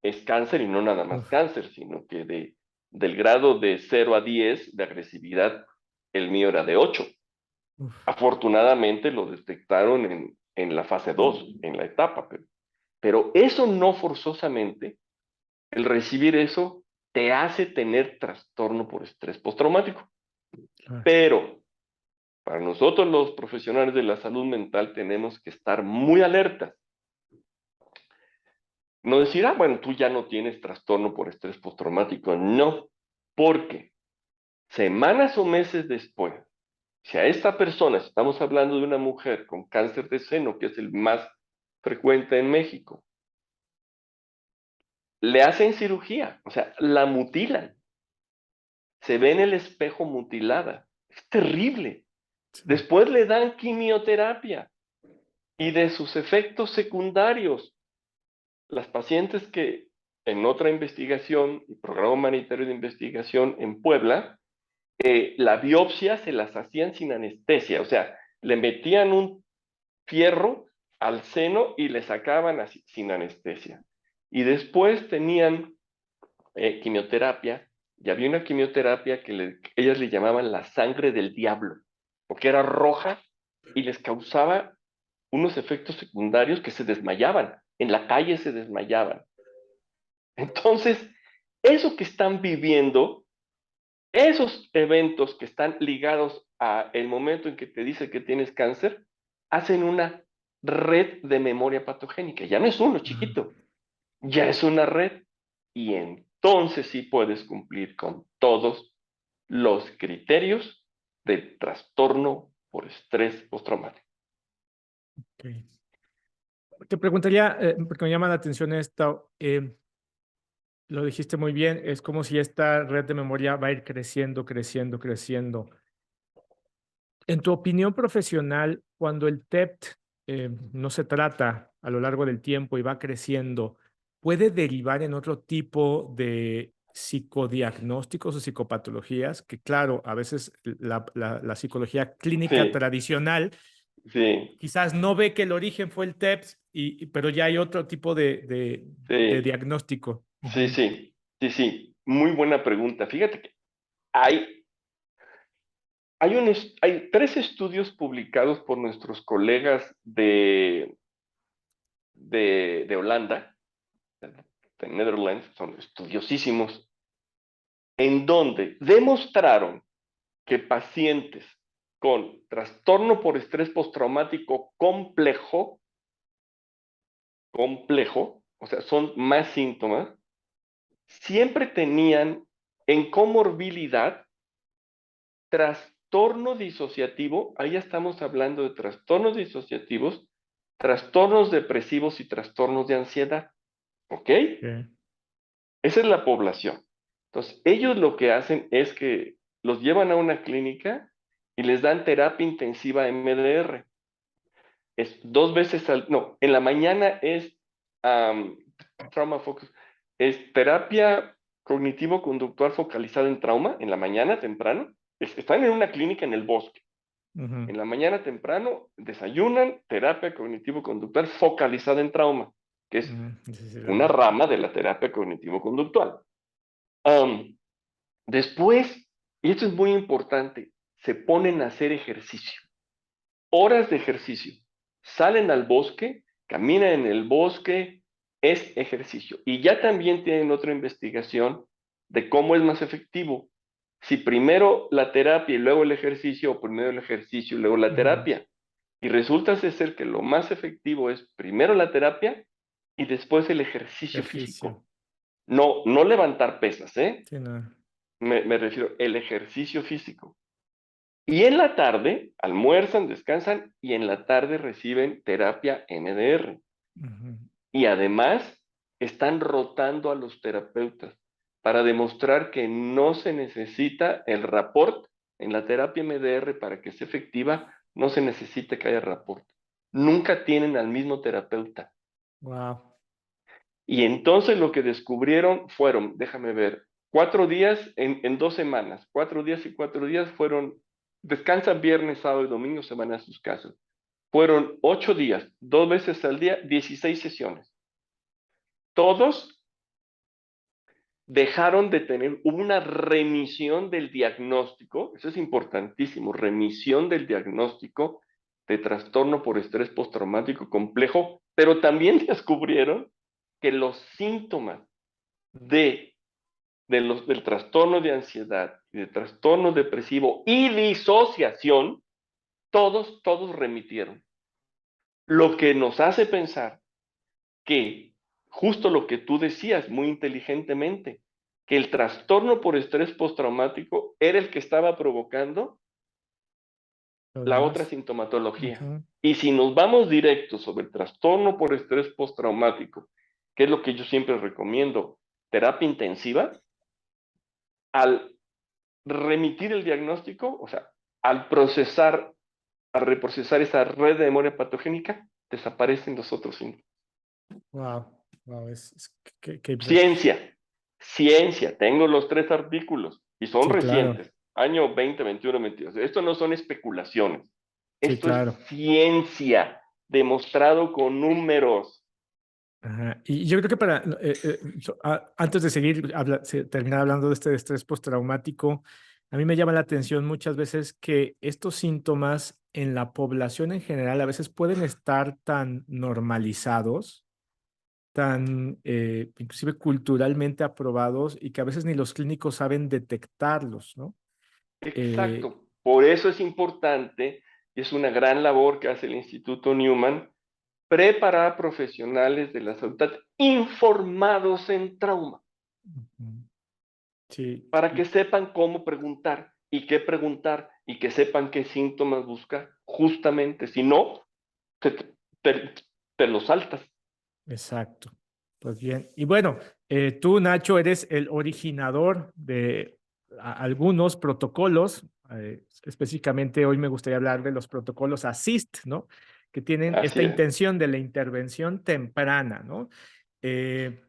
es cáncer y no nada más Uf, cáncer, sino que del grado de 0 a 10 de agresividad, el mío era de 8. uf. Afortunadamente lo detectaron en la fase 2, en la etapa, pero eso no forzosamente, el recibir eso te hace tener trastorno por estrés postraumático. Claro. Pero para nosotros los profesionales de la salud mental tenemos que estar muy alertas. No decir, bueno, tú ya no tienes trastorno por estrés postraumático. No, porque semanas o meses después, si a esta persona, estamos hablando de una mujer con cáncer de seno, que es el más frecuente en México, le hacen cirugía, o sea, la mutilan, se ve en el espejo mutilada. Es terrible. Sí. Después le dan quimioterapia y de sus efectos secundarios. Las pacientes que en otra investigación, el programa humanitario de investigación en Puebla, la biopsia se las hacían sin anestesia, o sea, le metían un fierro al seno y le sacaban así, sin anestesia. Y después tenían quimioterapia, y había una quimioterapia que ellas le llamaban la sangre del diablo, porque era roja y les causaba unos efectos secundarios que se desmayaban, en la calle se desmayaban. Entonces, eso que están viviendo, esos eventos que están ligados a el momento en que te dice que tienes cáncer, hacen una red de memoria patogénica. Ya no es uno chiquito, ya es una red. Y entonces sí puedes cumplir con todos los criterios del trastorno por estrés postraumático. Ok. Te preguntaría, porque me llama la atención esto, lo dijiste muy bien, es como si esta red de memoria va a ir creciendo, creciendo, creciendo. En tu opinión profesional, cuando el TEPT no se trata a lo largo del tiempo y va creciendo, ¿puede derivar en otro tipo de psicodiagnósticos o psicopatologías? Que claro, a veces la psicología clínica Sí, tradicional sí, quizás no ve que el origen fue el TEPS, pero ya hay otro tipo de sí, diagnóstico. sí, Ujú, sí, sí, sí. Muy buena pregunta. Fíjate que hay, hay 3 estudios publicados por nuestros colegas de Holanda, de Netherlands, son estudiosísimos, en donde demostraron que pacientes con trastorno por estrés postraumático complejo, o sea, son más síntomas, siempre tenían en comorbilidad trastorno disociativo, ahí ya estamos hablando de trastornos disociativos, trastornos depresivos y trastornos de ansiedad, ¿ok? ok, Esa es la población. Entonces, ellos lo que hacen es que los llevan a una clínica y les dan terapia intensiva MDR. Es 2 veces no, en la mañana es trauma focus, es terapia cognitivo-conductual focalizada en trauma, en la mañana temprano. Están en una clínica en el bosque. ujú, En la mañana temprano desayunan terapia cognitivo-conductual focalizada en trauma, que es sí, sí, una rama de la terapia cognitivo-conductual. Después, y esto es muy importante, se ponen a hacer ejercicio, horas de ejercicio. Salen al bosque, caminan en el bosque, es ejercicio. Y ya también tienen otra investigación de cómo es más efectivo. Si primero la terapia y luego el ejercicio, o primero el ejercicio y luego la ujú, terapia. Y resulta ser que lo más efectivo es primero la terapia y después el ejercicio ejercicio. físico. No, no levantar pesas, ¿eh? Sí, no, Me refiero el ejercicio físico. Y en la tarde almuerzan, descansan y en la tarde reciben terapia MDR. ujú, Y además están rotando a los terapeutas para demostrar que no se necesita el rapport en la terapia MDR para que sea efectiva, no se necesita que haya rapport. Nunca tienen al mismo terapeuta. wow. Y entonces lo que descubrieron fueron, déjame ver, 4 días en 2 semanas, 4 días y 4 días fueron, descansan viernes, sábado y domingo, se van a sus casas. Fueron 8 días, 2 veces al día, 16 sesiones. Todos dejaron de tener una remisión del diagnóstico, eso es importantísimo, remisión del diagnóstico de trastorno por estrés postraumático complejo, pero también descubrieron que los síntomas de, del trastorno de ansiedad, de trastorno depresivo y disociación, todos remitieron. Lo que nos hace pensar que justo lo que tú decías muy inteligentemente, que el trastorno por estrés postraumático era el que estaba provocando Lo la otra demás. sintomatología. Ujú, Y si nos vamos directo sobre el trastorno por estrés postraumático, que es lo que yo siempre recomiendo, terapia intensiva, al remitir el diagnóstico, o sea, al procesar, al reprocesar esa red de memoria patogénica, desaparecen los otros síntomas. wow, wow, qué Ciencia, ciencia, tengo los 3 artículos y son sí, claro, recientes, año 20, 21, 22. Esto no son especulaciones, sí, esto es claro. ciencia, demostrado con números. Ajá. Y yo creo que antes de seguir, terminar hablando de este estrés postraumático, a mí me llama la atención muchas veces que estos síntomas en la población en general a veces pueden estar tan normalizados, tan inclusive culturalmente aprobados y que a veces ni los clínicos saben detectarlos, ¿no? Eh, Exacto, por eso es importante y es una gran labor que hace el Instituto Newman preparar a profesionales de la salud informados en trauma, Ujú. Sí, para que sepan cómo preguntar y que sepan qué síntomas buscar, justamente, si no, te, te, te lo saltas. exacto. Pues bien. Y bueno, tú, Nacho, eres el originador de algunos protocolos. Específicamente hoy me gustaría hablar de los protocolos ASSIST, ¿no? Que tienen Así esta es. intención de la intervención temprana, ¿no? Eh,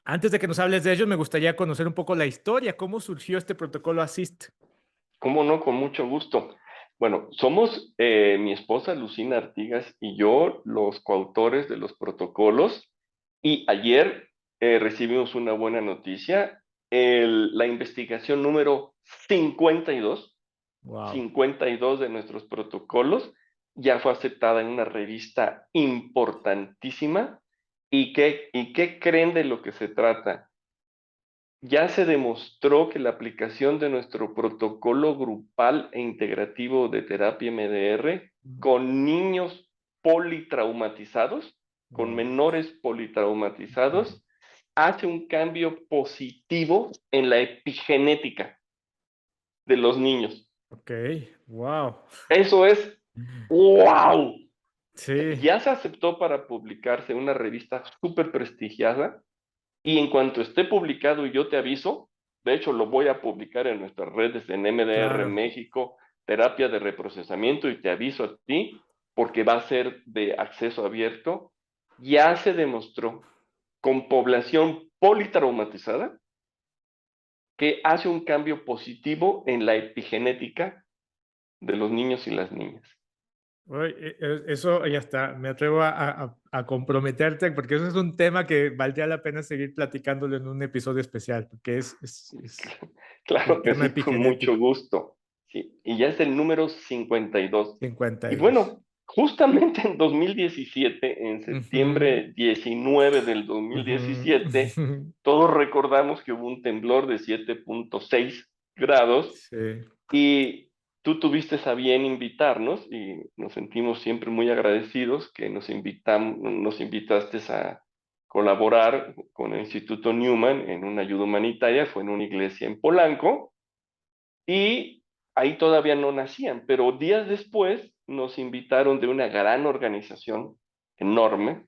Antes de que nos hables de ellos, me gustaría conocer un poco la historia, cómo surgió este protocolo ASSIST. ¿Cómo no? Con mucho gusto. Bueno, somos mi esposa Lucina Artigas y yo los coautores de los protocolos y ayer recibimos una buena noticia. La investigación número 52, Wow. 52 de nuestros protocolos ya fue aceptada en una revista importantísima. ¿Y qué creen de lo que se trata? Ya se demostró que la aplicación de nuestro protocolo grupal e integrativo de terapia MDR con niños politraumatizados, con Wow. menores politraumatizados, hace un cambio positivo en la epigenética de los niños. Ok, wow. Eso es, wow. Sí, Ya se aceptó para publicarse en una revista súper prestigiada. Y en cuanto esté publicado y yo te aviso, de hecho lo voy a publicar en nuestras redes en MDR claro. México, terapia de reprocesamiento, y te aviso a ti porque va a ser de acceso abierto, ya se demostró con población politraumatizada que hace un cambio positivo en la epigenética de los niños y las niñas. Uy, eso ya está. Me atrevo a comprometerte porque eso es un tema que valdría la pena seguir platicándolo en un episodio especial, porque es el Claro que tema sí, con mucho epigenético. gusto. Sí, y ya es el número 52. Y 52. bueno, justamente en 2017, en Ujú, septiembre 19 del ujú. 2017, todos recordamos que hubo un temblor de 7.6 grados Sí, y tú tuviste a bien invitarnos y nos sentimos siempre muy agradecidos que nos invitaste a colaborar con el Instituto Newman en una ayuda humanitaria, fue en una iglesia en Polanco y ahí todavía no nacían, pero días después nos invitaron de una gran organización enorme,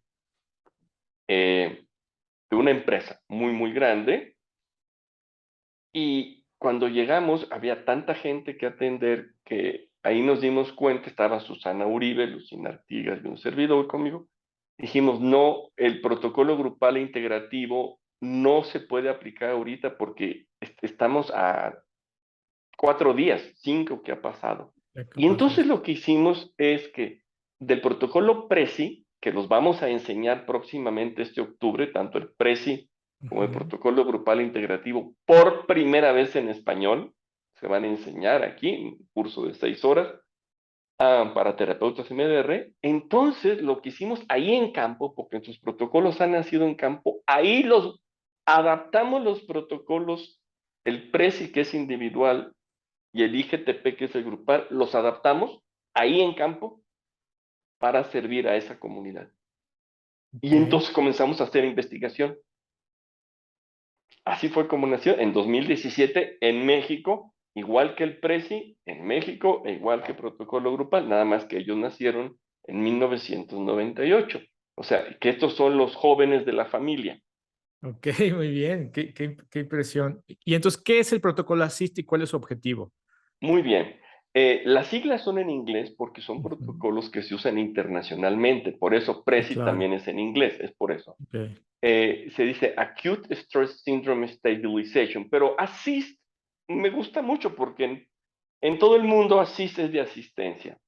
de una empresa muy, muy grande, y cuando llegamos había tanta gente que atender que ahí nos dimos cuenta, estaba Susana Uribe, Lucina Artigas y un servidor conmigo, dijimos, no, el protocolo grupal e integrativo no se puede aplicar ahorita porque estamos a 4 días, 5 que ha pasado. ¿qué Y pasó? entonces lo que hicimos es que del protocolo PRESI, que los vamos a enseñar próximamente este octubre, tanto el PRESI como el Ujú. protocolo grupal integrativo, por primera vez en español, se van a enseñar aquí en un curso de 6 horas para terapeutas MDR. Entonces lo que hicimos ahí en campo, porque nuestros protocolos han nacido en campo, ahí los adaptamos los protocolos, el PRESI que es individual y el IGTP, que es el grupal, los adaptamos ahí en campo para servir a esa comunidad. Ok. Y entonces comenzamos a hacer investigación. Así fue como nació en 2017 en México, igual que el PRESI en México, e igual que Protocolo Grupal, nada más que ellos nacieron en 1998. O sea, que estos son los jóvenes de la familia. Ok, muy bien. Qué impresión. Y entonces, ¿qué es el protocolo ASSIST y cuál es su objetivo? Muy bien. Las siglas son en inglés porque son Ujú. protocolos que se usan internacionalmente. Por eso PRESI Claro. también es en inglés, es por eso. Ok. Se dice Acute Stress Syndrome Stabilization, pero ASSIST me gusta mucho porque en todo el mundo ASSIST es de asistencia.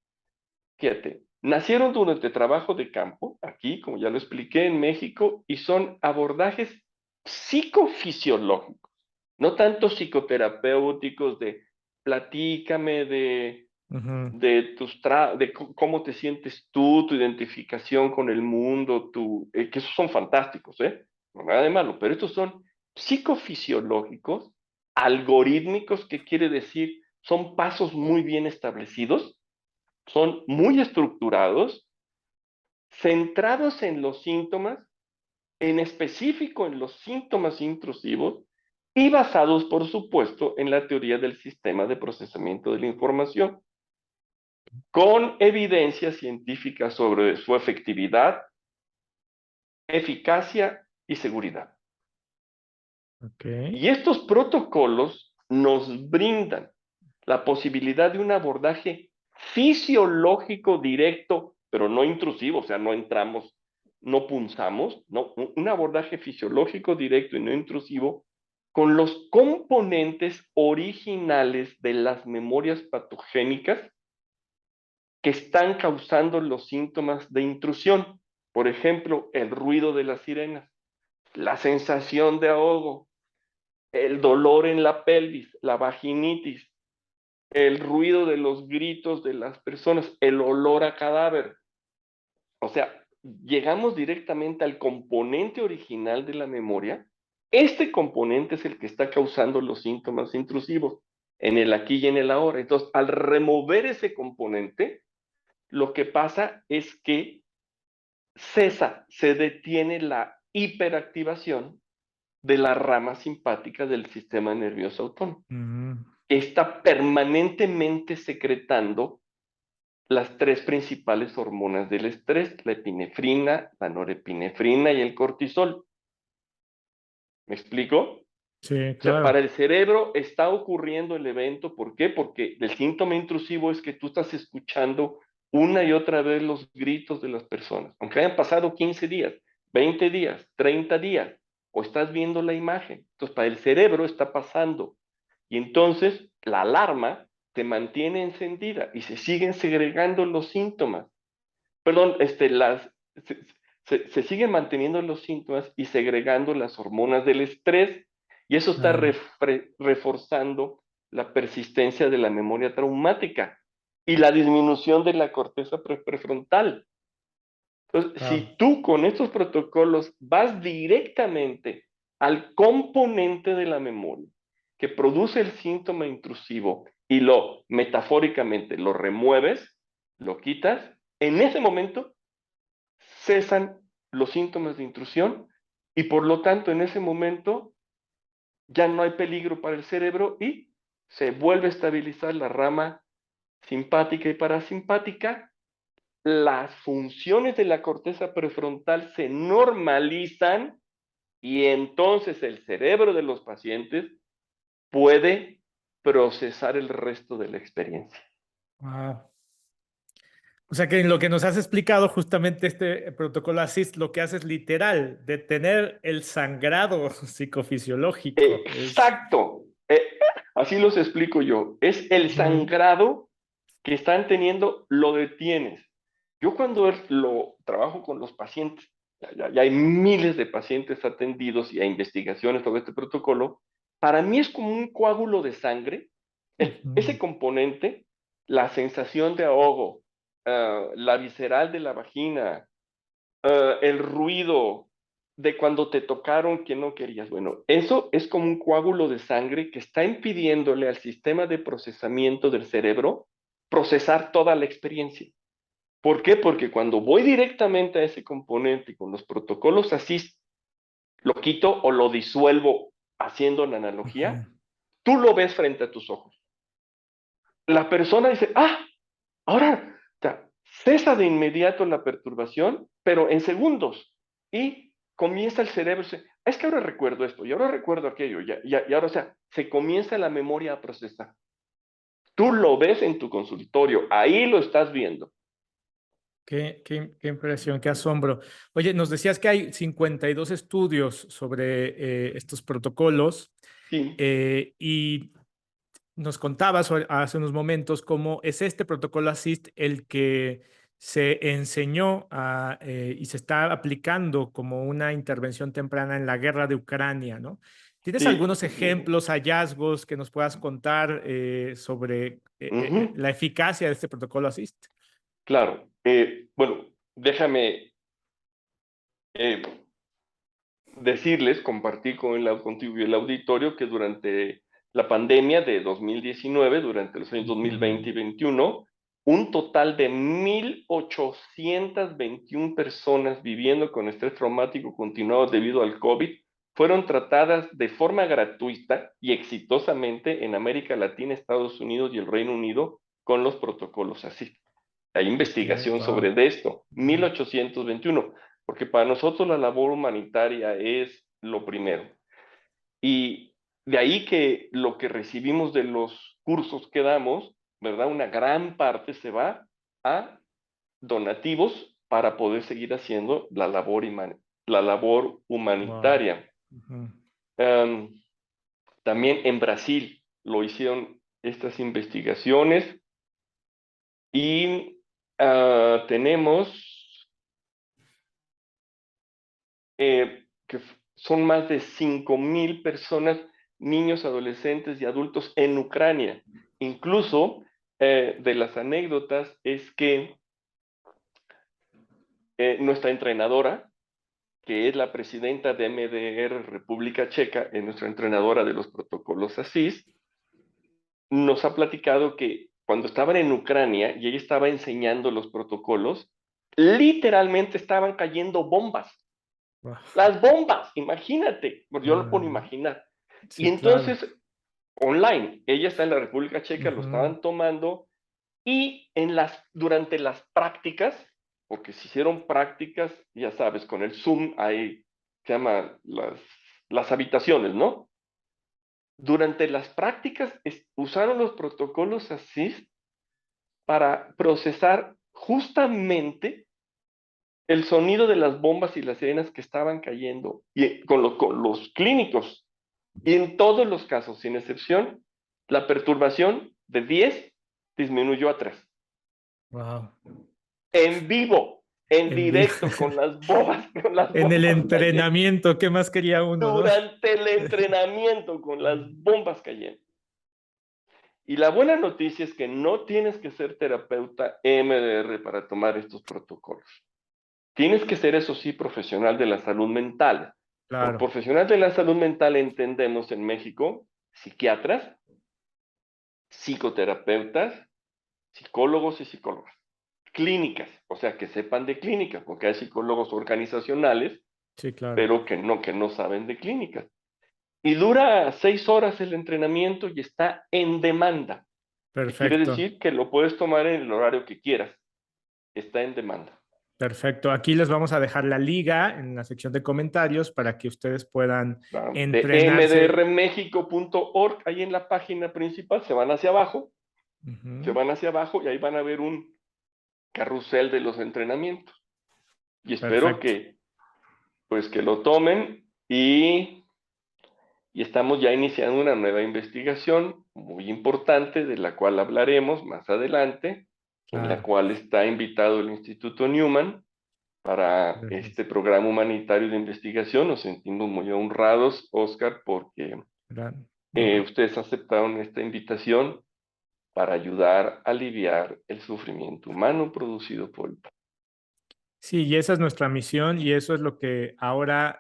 Fíjate, nacieron durante trabajo de campo, aquí, como ya lo expliqué, en México, y son abordajes psicofisiológicos, no tanto psicoterapéuticos de platícame Ujú. de cómo te sientes tú, tu identificación con el mundo, que esos son fantásticos, ¿eh? No nada de malo, pero estos son psicofisiológicos, algorítmicos, que quiere decir, son pasos muy bien establecidos, son muy estructurados, centrados en los síntomas, en específico en los síntomas intrusivos y basados, por supuesto, en la teoría del sistema de procesamiento de la información, con evidencia científica sobre su efectividad, eficacia y seguridad. Ok. Y estos protocolos nos brindan la posibilidad de un abordaje fisiológico directo, pero no intrusivo, o sea, no entramos, no punzamos, no, un abordaje fisiológico directo y no intrusivo con los componentes originales de las memorias patogénicas que están causando los síntomas de intrusión. Por ejemplo, el ruido de las sirenas, la sensación de ahogo, el dolor en la pelvis, la vaginitis, el ruido de los gritos de las personas, el olor a cadáver. O sea, llegamos directamente al componente original de la memoria. Este componente es el que está causando los síntomas intrusivos en el aquí y en el ahora. Entonces, al remover ese componente, lo que pasa es que cesa, se detiene la hiperactivación de la rama simpática del sistema nervioso autónomo, Mm, que está permanentemente secretando las tres principales hormonas del estrés, la epinefrina, la norepinefrina y el cortisol. ¿Me explico? sí, O sea, claro. para el cerebro está ocurriendo el evento, ¿por qué? Porque el síntoma intrusivo es que tú estás escuchando una y otra vez los gritos de las personas, aunque hayan pasado 15 días, 20 días, 30 días, o estás viendo la imagen. Entonces, para el cerebro está pasando. Y entonces la alarma se mantiene encendida y se siguen segregando los síntomas. Perdón, se siguen manteniendo los síntomas y segregando las hormonas del estrés, y eso está Claro, reforzando la persistencia de la memoria traumática y la disminución de la corteza prefrontal. Entonces, claro. si tú con estos protocolos vas directamente al componente de la memoria que produce el síntoma intrusivo y lo metafóricamente lo remueves, lo quitas, en ese momento cesan los síntomas de intrusión y por lo tanto en ese momento ya no hay peligro para el cerebro y se vuelve a estabilizar la rama simpática y parasimpática. Las funciones de la corteza prefrontal se normalizan y entonces el cerebro de los pacientes puede procesar el resto de la experiencia. Wow. O sea que en lo que nos has explicado, justamente este protocolo ASIST lo que hace es literal detener el sangrado psicofisiológico. Es. Exacto. Así los explico yo. Es el Ujú, sangrado que están teniendo, lo detienes. Yo cuando lo trabajo con los pacientes, ya hay miles de pacientes atendidos y hay investigaciones sobre este protocolo, para mí es como un coágulo de sangre, ujú. ese componente, la sensación de ahogo, la visceral de la vagina, el ruido de cuando te tocaron que no querías. Bueno, eso es como un coágulo de sangre que está impidiéndole al sistema de procesamiento del cerebro procesar toda la experiencia. ¿Por qué? Porque cuando voy directamente a ese componente con los protocolos así, lo quito o lo disuelvo haciendo la Ujú. analogía, tú lo ves frente a tus ojos. La persona dice, ah, ahora cesa de inmediato la perturbación, pero en segundos. Y comienza el cerebro, es que ahora recuerdo esto, y ahora recuerdo aquello, y ahora, o sea, se comienza la memoria a procesar. Tú lo ves en tu consultorio, ahí lo estás viendo. Qué impresión, qué asombro. Oye, nos decías que hay 52 estudios sobre estos protocolos Sí, y nos contabas hace unos momentos cómo es este protocolo ASIST el que se enseñó y se está aplicando como una intervención temprana en la guerra de Ucrania, ¿no? ¿Tienes sí. algunos ejemplos, hallazgos que nos puedas contar sobre Ujú, la eficacia de este protocolo ASIST? claro. Bueno, déjame eh, decirles, compartir contigo y el auditorio que durante la pandemia de 2019, durante los años Ujú. 2020 y 2021, un total de 1,821 personas viviendo con estrés traumático continuado debido al COVID fueron tratadas de forma gratuita y exitosamente en América Latina, Estados Unidos y el Reino Unido con los protocolos así. Hay investigación Wow. sobre esto, 1,821, porque para nosotros la labor humanitaria es lo primero. Y de ahí que lo que recibimos de los cursos que damos, ¿verdad? Una gran parte se va a donativos para poder seguir haciendo la labor Wow. humanitaria. Ujú. También en Brasil lo hicieron estas investigaciones y tenemos que son más de 5,000 personas, niños, adolescentes y adultos en Ucrania. Incluso de las anécdotas es que nuestra entrenadora, que es la presidenta de MDR República Checa, es nuestra entrenadora de los protocolos ASIS, nos ha platicado que cuando estaban en Ucrania y ella estaba enseñando los protocolos, literalmente estaban cayendo bombas. Wow. Las bombas, imagínate, yo lo puedo No, imaginar. Y sí, claro. entonces, online, ella está en la República Checa, lo Ujú. estaban tomando y durante las prácticas, porque se hicieron prácticas, ya sabes, con el Zoom, ahí se llaman las habitaciones, ¿no? Durante las prácticas usaron los protocolos así para procesar justamente el sonido de las bombas y las sirenas que estaban cayendo y con los clínicos. Y en todos los casos, sin excepción, la perturbación de 10 disminuyó a 3. Wow. En vivo, en En vivo. directo, con las bombas, con las En el bombas cayendo. entrenamiento, ¿qué más quería uno, no? Durante el entrenamiento, con las bombas cayendo. Y la buena noticia es que no tienes que ser terapeuta MDR para tomar estos protocolos. Tienes que ser, eso sí, profesional de la salud mental. Por Claro, profesional de la salud mental entendemos en México psiquiatras, psicoterapeutas, psicólogos y psicólogas. Clínicas, o sea, que sepan de clínicas, porque hay psicólogos organizacionales, sí, claro. pero que no saben de clínicas. Y dura 6 horas el entrenamiento y está en demanda, que quiere Perfecto, decir que lo puedes tomar en el horario que quieras. Está en demanda. perfecto. Aquí les vamos a dejar la liga en la sección de comentarios para que ustedes puedan De entrenarse. mdrmexico.org, ahí en la página principal, se Ujú. van hacia abajo y ahí van a ver un carrusel de los entrenamientos. Y espero Perfecto. que lo tomen y estamos ya iniciando una nueva investigación muy importante de la cual hablaremos más adelante, en la Claro. cual está invitado el Instituto Newman para Gracias. este programa humanitario de investigación. Nos sentimos muy honrados, Oscar, porque No. ustedes aceptaron esta invitación para ayudar a aliviar el sufrimiento humano producido por el... Sí, y esa es nuestra misión y eso es lo que ahora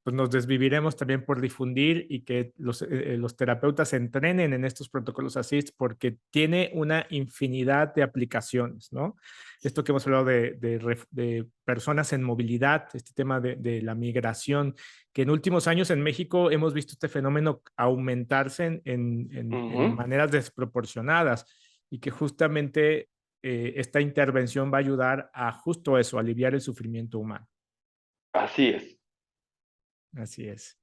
pues nos desviviremos también por difundir y que los terapeutas se entrenen en estos protocolos ASIST porque tiene una infinidad de aplicaciones, ¿no? Esto que hemos hablado de personas en movilidad, este tema de la migración, que en últimos años en México hemos visto este fenómeno aumentarse en Ujú. maneras desproporcionadas y que justamente esta intervención va a ayudar a justo eso, aliviar el sufrimiento humano. Así es. Así es.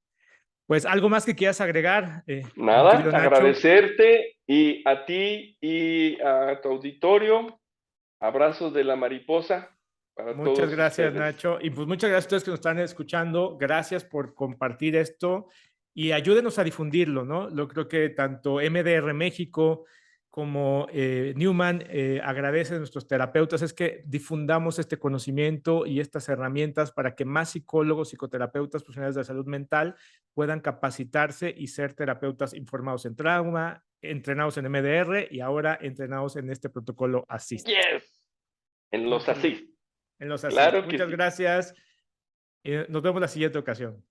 Pues algo más que quieras agregar, mi Nada, querido Nacho. agradecerte y a ti y a tu auditorio. Abrazos de la mariposa para Muchas todos gracias, ustedes. Nacho. Y pues muchas gracias a ustedes que nos están escuchando. Gracias por compartir esto y ayúdenos a difundirlo, ¿no? Yo creo que tanto MDR México como Newman agradece a nuestros terapeutas es que difundamos este conocimiento y estas herramientas para que más psicólogos, psicoterapeutas, profesionales de la salud mental puedan capacitarse y ser terapeutas informados en trauma, entrenados en MDR y ahora entrenados en este protocolo ASIST. Yes, en los Muchas gracias. así. En los ASIST. Claro que Muchas sí. gracias. Nos vemos la siguiente ocasión.